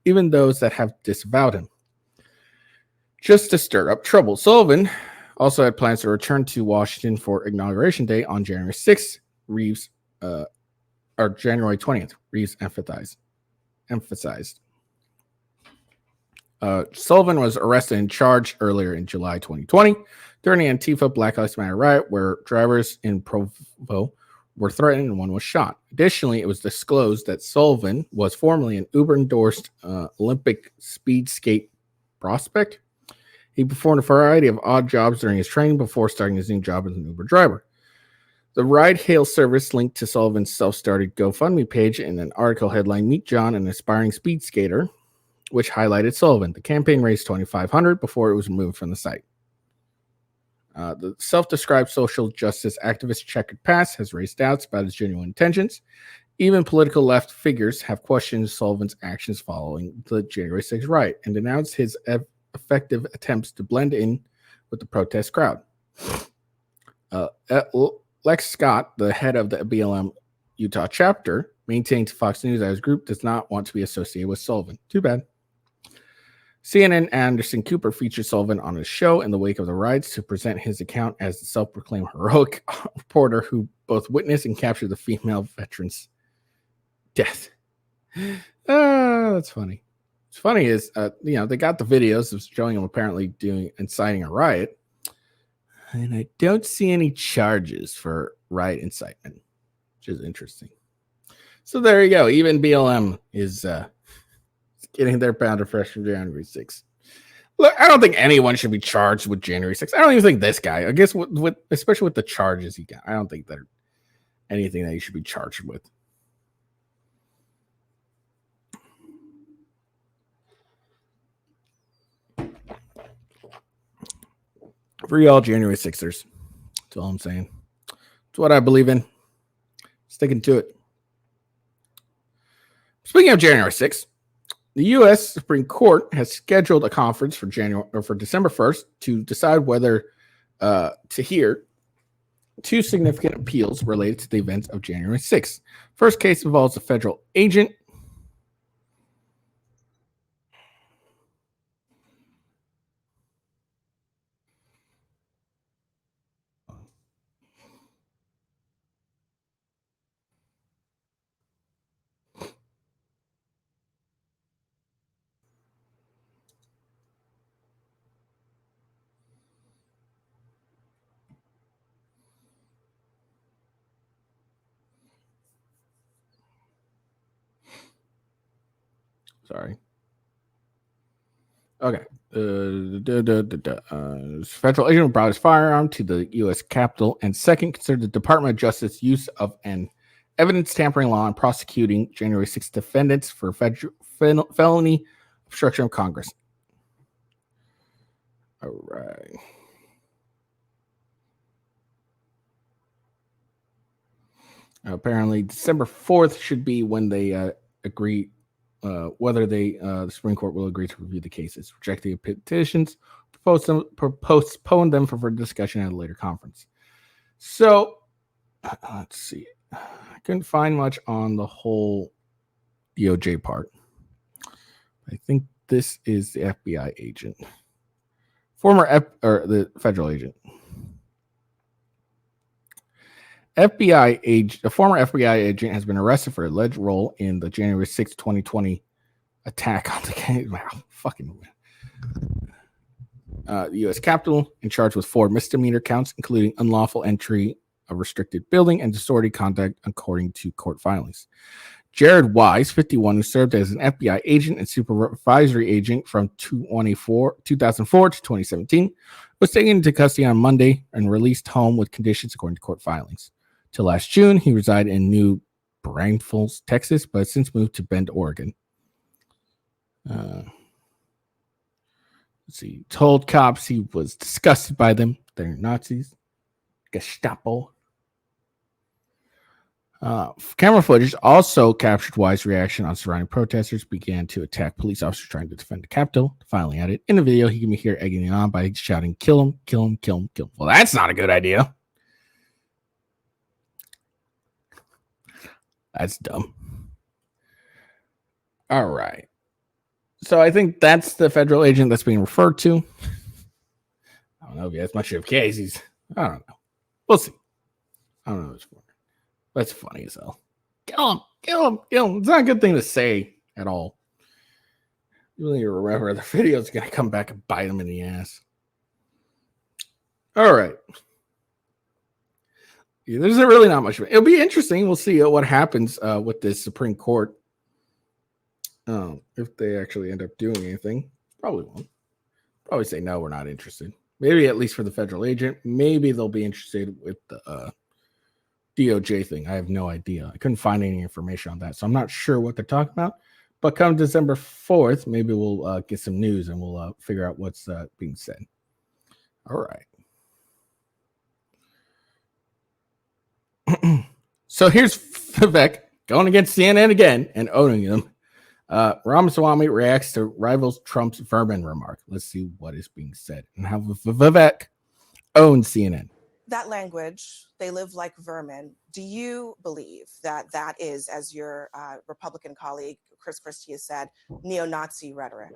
even those that have disavowed him, just to stir up trouble. Sullivan also had plans to return to Washington for Inauguration Day on January 6th. January 20th, Reeves emphasized. Sullivan was arrested and charged earlier in July 2020 during the Antifa Black Lives Matter riot, where drivers in Provo were threatened and one was shot. Additionally, it was disclosed that Sullivan was formerly an Uber-endorsed Olympic speed skate prospect. He performed a variety of odd jobs during his training before starting his new job as an Uber driver. The ride-hail service linked to Sullivan's self-started GoFundMe page in an article headlined "Meet John, an aspiring speed skater," which highlighted Sullivan. The campaign raised $2,500 before it was removed from the site. The self-described social justice activist checkered past has raised doubts about his genuine intentions. Even political left figures have questioned Sullivan's actions following the January 6th riot and denounced his effective attempts to blend in with the protest crowd. Lex Scott, the head of the BLM Utah chapter, maintained to Fox News that his group does not want to be associated with Sullivan. Too bad. CNN Anderson Cooper featured Sullivan on his show in the wake of the riots to present his account as the self-proclaimed heroic reporter who both witnessed and captured the female veteran's death. That's funny. What's funny is, they got the videos of showing him apparently inciting a riot, and I don't see any charges for riot incitement, which is interesting. So there you go. Even BLM is getting their pound of fresh from January 6th. Look, I don't think anyone should be charged with January 6th. I don't even think this guy. I guess with especially with the charges he got, I don't think there's anything that he should be charged with. Free all January 6ers. That's all I'm saying. It's what I believe in. Sticking to it. Speaking of January 6th, the U.S. Supreme Court has scheduled a conference for December 1st to decide whether to hear two significant appeals related to the events of January 6th. First case involves a federal agent. Sorry. Okay. Federal agent brought his firearm to the U.S. Capitol, and second, considered the Department of Justice use of an evidence tampering law in prosecuting January 6th defendants for felony obstruction of Congress. All right. Apparently, December 4th should be when they agree whether the Supreme Court will agree to review the cases, reject the petitions, postpone them for further discussion at a later conference. So, let's see. I couldn't find much on the whole DOJ part. I think this is the FBI agent, the federal agent. A former FBI agent has been arrested for alleged role in the January 6, 2020 attack on the U.S. Capitol and charged with 4 misdemeanor counts, including unlawful entry, a restricted building, and disorderly conduct, according to court filings. Jared Wise, 51, who served as an FBI agent and supervisory agent from 2004 to 2017, was taken into custody on Monday and released home with conditions, according to court filings. Till last June, he resided in New Braunfels, Texas, but has since moved to Bend, Oregon. Let's see. Told cops he was disgusted by them. They're Nazis. Gestapo. Camera footage also captured Wise's reaction on surrounding protesters began to attack police officers trying to defend the Capitol. Finally added, in the video, he can be heard egging on by shouting, "Kill him, kill him, kill him, kill him." Well, that's not a good idea. That's dumb. All right. So I think that's the federal agent that's being referred to. I don't know if he has much of cases. I don't know. We'll see. I don't know what's for. That's funny as hell. Kill him, kill him, kill him. It's not a good thing to say at all. You really remember the video's going to come back and bite him in the ass. All right. Yeah, there's really not much. It'll be interesting. We'll see what happens with this Supreme Court. If they actually end up doing anything. Probably won't. Probably say, no, we're not interested. Maybe at least for the federal agent. Maybe they'll be interested with the DOJ thing. I have no idea. I couldn't find any information on that. So I'm not sure what they're talking about. But come December 4th, maybe we'll get some news and we'll figure out what's being said. All right. So here's Vivek going against CNN again and owning them. Ramaswamy reacts to rivals Trump's vermin remark. Let's see what is being said and how Vivek owns CNN. That language, they live like vermin. Do you believe that that is, as your Republican colleague Chris Christie has said, neo-Nazi rhetoric?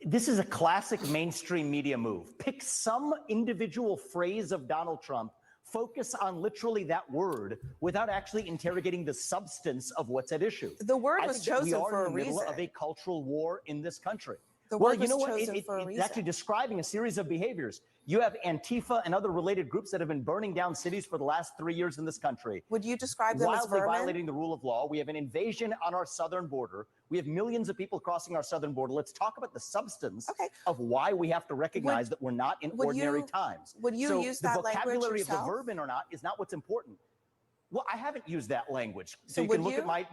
This is a classic mainstream media move. Pick some individual phrase of Donald Trump, focus on literally that word without actually interrogating the substance of what's at issue. The word was chosen for a reason. We are in the middle of a cultural war in this country. The word was chosen for a It's reason. actually describing a series of behaviors. You have Antifa and other related groups that have been burning down cities for the last 3 years in this country. Would you describe them as wildly vermin? violating the rule of law. We have an invasion on our southern border. We have millions of people crossing our southern border. Let's talk about the substance of why we have to recognize that we're not in ordinary times. Would you use that language the vocabulary of yourself? the vermin or not is not what's important. Well, I haven't used that language. So you would can look you? at my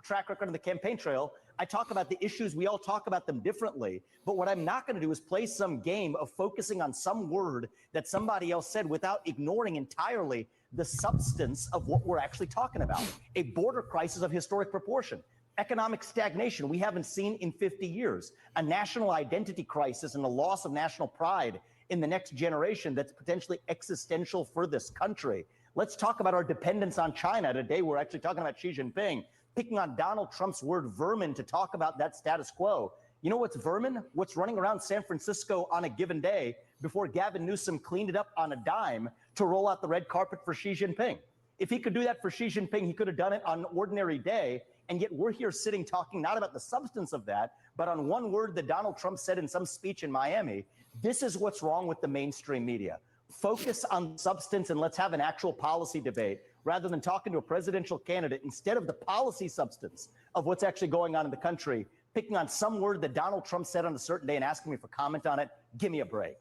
track record on the campaign trail. I talk about the issues. We all talk about them differently. But what I'm not going to do is play some game of focusing on some word that somebody else said without ignoring entirely the substance of what we're actually talking about. A border crisis of historic proportion. Economic stagnation we haven't seen in 50 years. A national identity crisis and a loss of national pride in the next generation that's potentially existential for this country. Let's talk about our dependence on China. Today, we're actually talking about Xi Jinping, picking on Donald Trump's word vermin to talk about that status quo. You know what's vermin? What's running around San Francisco on a given day before Gavin Newsom cleaned it up on a dime to roll out the red carpet for Xi Jinping. If he could do that for Xi Jinping, he could have done it on an ordinary day. And yet we're here sitting talking not about the substance of that, but on one word that Donald Trump said in some speech in Miami. This is what's wrong with the mainstream media. Focus on substance and let's have an actual policy debate rather than talking to a presidential candidate instead of the policy substance of what's actually going on in the country, picking on some word that Donald Trump said on a certain day and asking me for comment on it. Give me a break.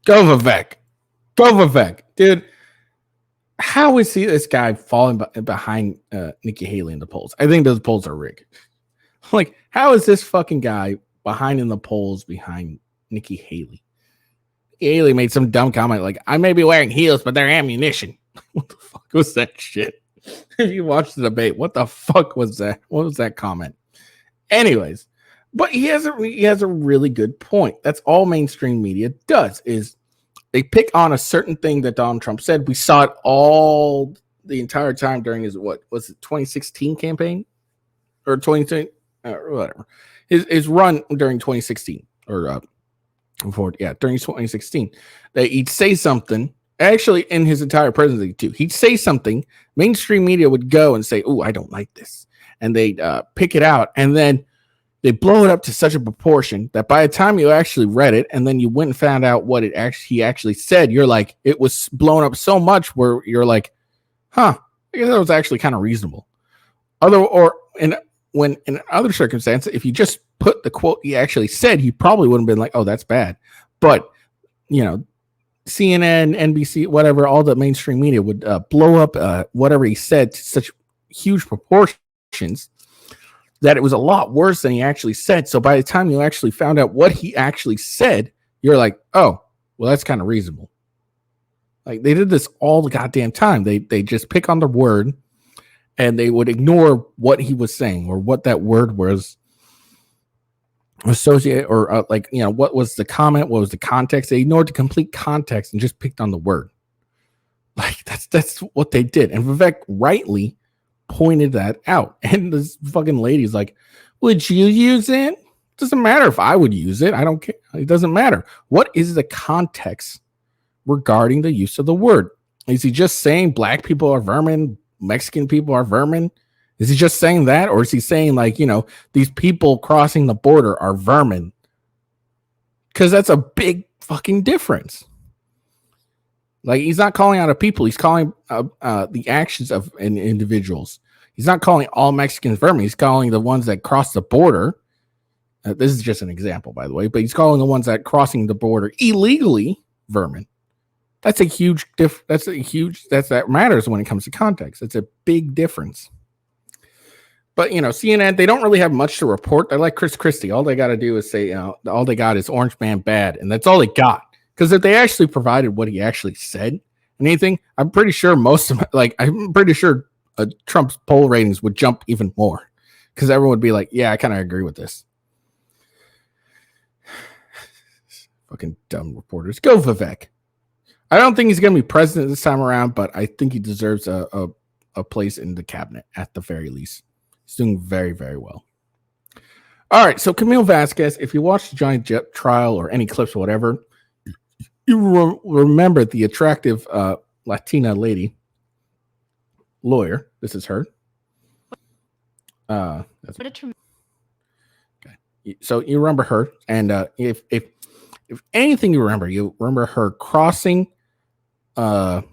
Go Vivek. Go Vivek. Dude, how is this guy falling behind Nikki Haley in the polls? I think those polls are rigged. Like, how is this fucking guy behind in the polls behind Nikki Haley? Nikki Haley made some dumb comment like, I may be wearing heels, but they're ammunition. What the fuck was that shit? If you watch the debate, what the fuck was that? What was that comment? Anyways, but he has a really good point. That's all mainstream media does, is they pick on a certain thing that Donald Trump said. We saw it all the entire time during his, what was it, 2016 campaign or 2020 or whatever, his run during 2016 or before, yeah, during 2016, that he'd say something. Actually, in his entire presidency too, he'd say something. Mainstream media would go and say, "Oh, I don't like this," and they'd pick it out, and then they blow it up to such a proportion that by the time you actually read it, and then you went and found out what he actually said, you're like, it was blown up so much where you're like, "Huh, I guess that was actually kind of reasonable." When in other circumstances, if you just put the quote he actually said, he probably wouldn't have been like, "Oh, that's bad," but you know. CNN, NBC, whatever, all the mainstream media would blow up whatever he said to such huge proportions that it was a lot worse than he actually said. So by the time you actually found out what he actually said, you're like, oh, well, that's kind of reasonable. Like, they did this all the goddamn time. They just pick on the word and they would ignore what he was saying or what that word was associate or what was the comment, what was the context. They ignored the complete context and just picked on the word. Like, that's what they did, and Vivek rightly pointed that out. And this fucking lady's like, would you use it? Doesn't matter if I would use it. I don't care. It doesn't matter. What is the context regarding the use of the word? Is he just saying black people are vermin, Mexican people are vermin? Is he just saying that? Or is he saying, like, these people crossing the border are vermin? Because that's a big fucking difference. Like, he's not calling out a people. He's calling the actions of individuals. He's not calling all Mexicans vermin. He's calling the ones that cross the border. This is just an example, by the way. But he's calling the ones that crossing the border illegally vermin. That's a huge that matters when it comes to context. It's a big difference. But, CNN, they don't really have much to report. They're like Chris Christie. All they got to do is say, all they got is Orange Man bad. And that's all they got. Because if they actually provided what he actually said and anything, I'm pretty sure Trump's poll ratings would jump even more. Because everyone would be like, yeah, I kind of agree with this. Fucking dumb reporters. Go Vivek. I don't think he's going to be president this time around, but I think he deserves a place in the cabinet at the very least. He's doing very, very well. All right, so Camille Vasquez, if you watch the Johnny Depp trial or any clips or whatever, you remember the attractive Latina lady lawyer. This is her. Okay. So you remember her, and if anything you remember her crossing Amber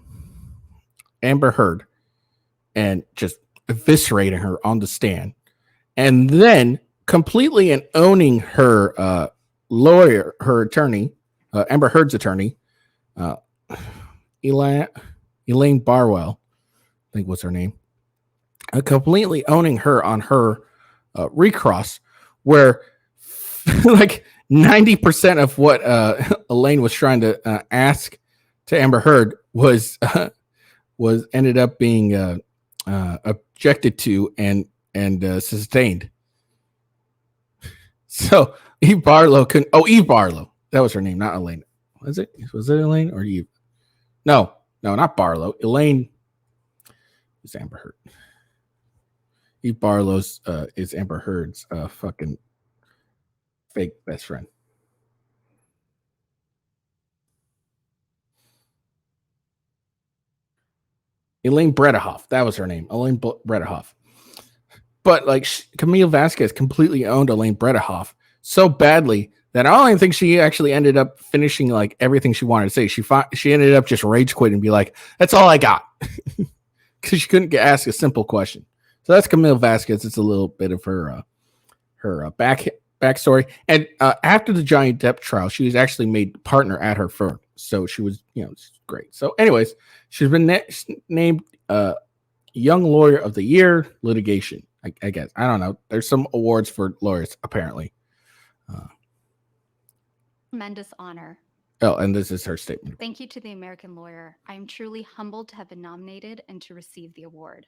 Heard and just eviscerating her on the stand, and then completely and owning her lawyer, her attorney, Amber Heard's attorney, Elaine Barwell, I think was her name, completely owning her on her recross, where like 90% of what Elaine was trying to ask to Amber Heard was ended up being objected to and sustained. So Eve Barlow. That was her name, not Elaine. Was it Elaine or Eve? No, not Barlow. Elaine is Amber Heard. Eve Barlow's is Amber Heard's fucking fake best friend. Elaine Bredehoff. That was her name. Elaine Bredehoff. But like Camille Vasquez completely owned Elaine Bredehoff so badly that I don't even think she actually ended up finishing like everything she wanted to say. She ended up just rage quitting and be like, "That's all I got," because she couldn't get asked a simple question. So that's Camille Vasquez. It's a little bit of her backstory. And after the Johnny Depp trial, she was actually made partner at her firm. So she was, great. So, anyways, she's been named Young Lawyer of the Year, litigation. I guess. I don't know. There's some awards for lawyers, apparently. Tremendous honor. Oh, and this is her statement. Thank you to the American Lawyer. I am truly humbled to have been nominated and to receive the award.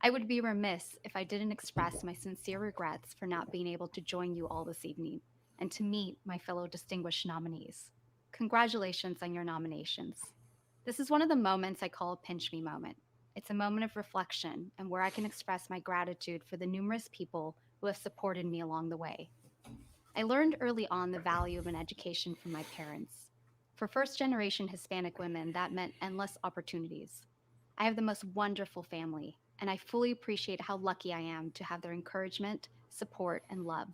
I would be remiss if I didn't express my sincere regrets for not being able to join you all this evening and to meet my fellow distinguished nominees. Congratulations on your nominations. This is one of the moments I call a pinch me moment. It's a moment of reflection and where I can express my gratitude for the numerous people who have supported me along the way. I learned early on the value of an education from my parents. For first-generation Hispanic women, that meant endless opportunities. I have the most wonderful family, and I fully appreciate how lucky I am to have their encouragement, support, and love.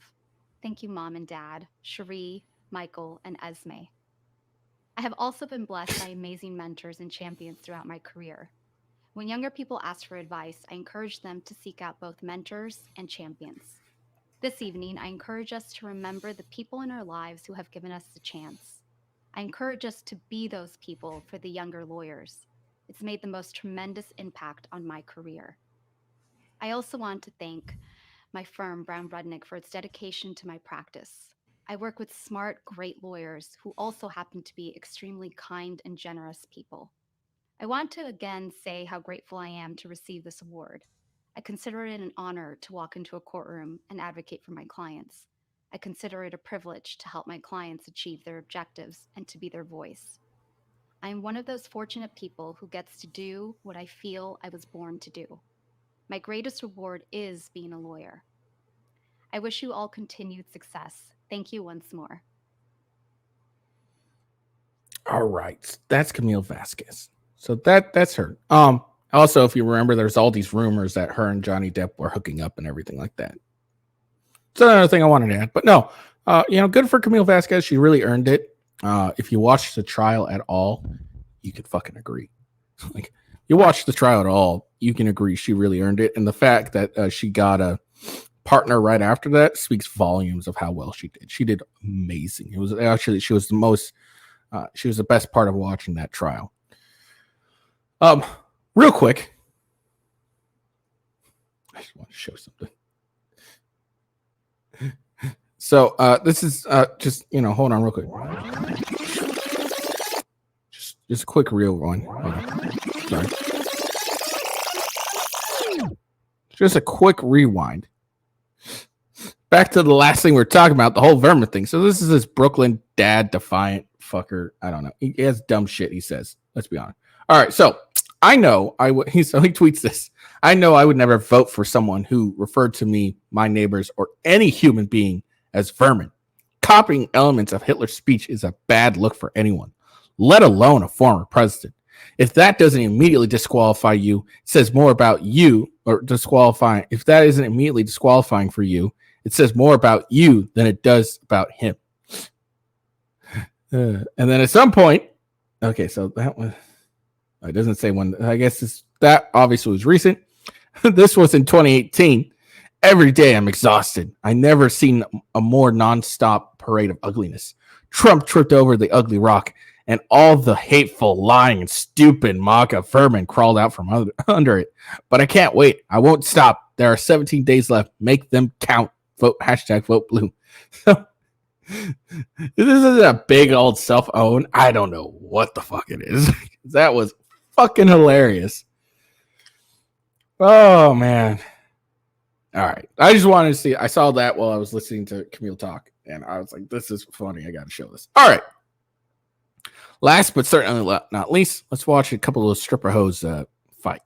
Thank you, Mom and Dad, Cherie, Michael, and Esme. I have also been blessed by amazing mentors and champions throughout my career. When younger people ask for advice, I encourage them to seek out both mentors and champions. This evening, I encourage us to remember the people in our lives who have given us the chance. I encourage us to be those people for the younger lawyers. It's made the most tremendous impact on my career. I also want to thank my firm, Brown Rudnick, for its dedication to my practice. I work with smart, great lawyers who also happen to be extremely kind and generous people. I want to again say how grateful I am to receive this award. I consider it an honor to walk into a courtroom and advocate for my clients. I consider it a privilege to help my clients achieve their objectives and to be their voice. I am one of those fortunate people who gets to do what I feel I was born to do. My greatest reward is being a lawyer. I wish you all continued success. Thank you once more. All right. That's Camille Vasquez. So that's her. Also, if you remember, there's all these rumors that her and Johnny Depp were hooking up and everything like that. It's another thing I wanted to add. But no, good for Camille Vasquez. She really earned it. If you watch the trial at all, you could fucking agree. Like, you watch the trial at all, you can agree she really earned it. And the fact that she got a partner right after that speaks volumes of how well she did. She did amazing. It was actually, she was the best part of watching that trial. Real quick, I just want to show something. So this is just, hold on real quick. Just a quick real one. Sorry. Just a quick rewind. Back to the last thing we were talking about, the whole vermin thing. So this is this Brooklyn dad defiant fucker. I don't know. He has dumb shit, he says. Let's be honest. All right, so I know he tweets this. I know I would never vote for someone who referred to me, my neighbors, or any human being as vermin. Copying elements of Hitler's speech is a bad look for anyone, let alone a former president. If that doesn't immediately disqualify you, it says more about you, or disqualifying. If that isn't immediately disqualifying for you, it says more about you than it does about him. And then at some point, okay, so that one, it doesn't say when. I guess that obviously was recent. This was in 2018. Every day I'm exhausted. I never seen a more nonstop parade of ugliness. Trump tripped over the ugly rock, and all the hateful, lying, and stupid MAGA vermin crawled out from under it. But I can't wait. I won't stop. There are 17 days left. Make them count. Vote #vote blue. This is a big old self-own. I don't know what the fuck it is. That was fucking hilarious. Oh, man. All right. I just wanted to see. I saw that while I was listening to Camille talk. And I was like, this is funny. I got to show this. All right. Last but certainly not least, let's watch a couple of stripper hoes fight.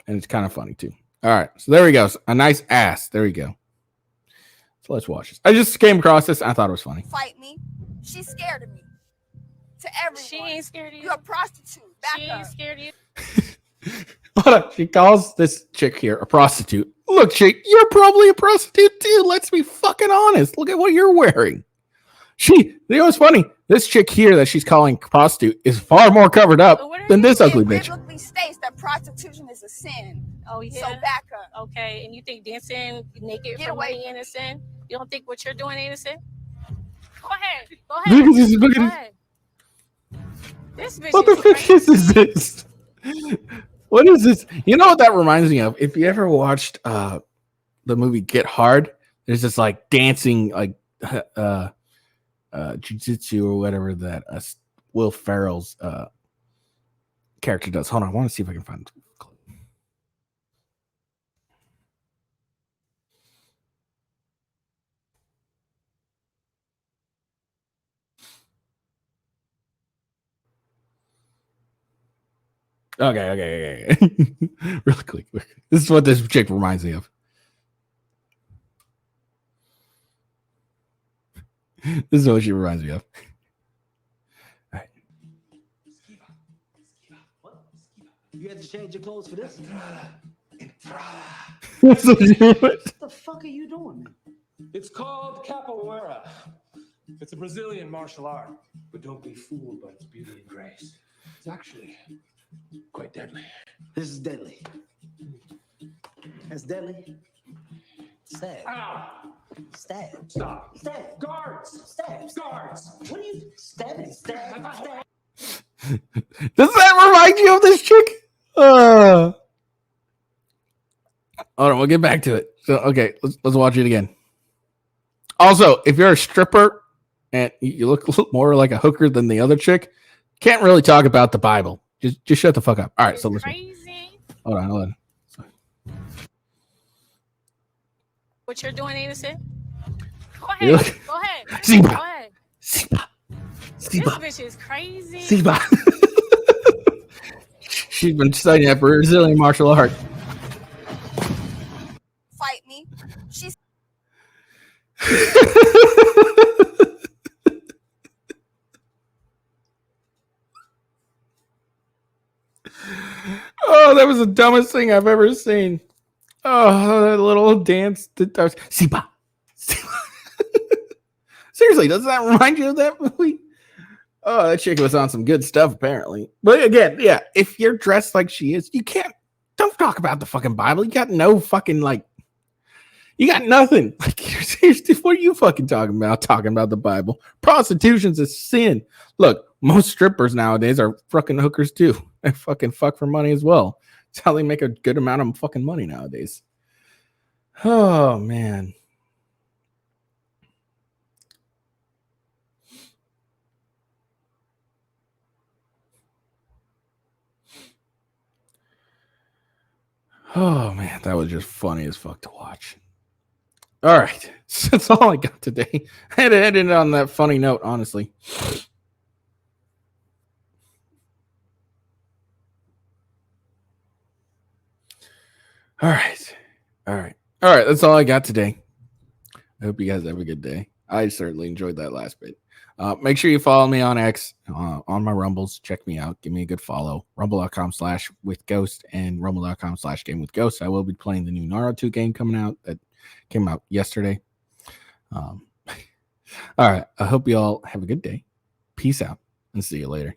And it's kind of funny too. All right. So there he goes. A nice ass. There we go. So let's watch this. I just came across this. I thought it was funny. Fight me. She's scared of me. To everyone. She ain't scared of you. You're a prostitute. Back She up. ain't scared of you. Hold on. She calls this chick here a prostitute. Look, chick, you're probably a prostitute too. Let's be fucking honest. Look at what you're wearing. You know what's funny? This chick here that she's calling prostitute is far more covered up than this ugly bitch. It biblically states that prostitution is a sin. Oh, yeah. So back up. Okay, and you think dancing naked Get for away. money ain't a sin? You don't think what you're doing ain't a sin? Go ahead. Go Look ahead. at this. Look Go at ahead. This bitch what the is fuck crazy. is this? What is this? You know what that reminds me of? If you ever watched the movie Get Hard, there's this like dancing like jiu-jitsu or whatever that Will Ferrell's character does. Hold on, I want to see if I can find it. Okay. Really quick. This is what this chick reminds me of. This is what she reminds me of. All right. You had to change your clothes for this? That's what she reminds- What the fuck are you doing, man? It's called capoeira. It's a Brazilian martial art, but don't be fooled by its beauty and grace. It's actually quite deadly. This is deadly. That's deadly. Stab. Ow! Stab. Stop. Stab. Guards! Stab. Guards! What are you stabbing? Stab. Stab. Does that remind you of this chick? Hold on, we'll get back to it. So, okay, let's watch it again. Also, if you're a stripper and you look a little more like a hooker than the other chick, can't really talk about the Bible. Just shut the fuck up. All right, so listen. Crazy. Hold on. What you're doing ain't a sin? Go You ahead. look- Go ahead. Siba. Go ahead. Siba. This bitch is crazy. Siba. She's been studying that Brazilian martial art. Fight me. She's Oh, that was the dumbest thing I've ever seen. Oh, that little dance. Siba. Seriously, doesn't that remind you of that movie? Oh, that chick was on some good stuff, apparently. But again, yeah, if you're dressed like she is, don't talk about the fucking Bible. You got no fucking, you got nothing. Like, seriously, what are you fucking talking about? Talking about the Bible. Prostitution's a sin. Look, most strippers nowadays are fucking hookers too. They fucking fuck for money as well. It's how they make a good amount of fucking money nowadays. Oh, man. Oh, man, that was just funny as fuck to watch. All right, so that's all I got today. I had to end it on that funny note, honestly. All right. That's all I got today. I hope you guys have a good day. I certainly enjoyed that last bit. Make sure you follow me on X, on my Rumbles. Check me out. Give me a good follow. Rumble.com/withghost and rumble.com/gamewithghost. I will be playing the new Naruto game coming out that came out yesterday. All right. I hope you all have a good day. Peace out and see you later.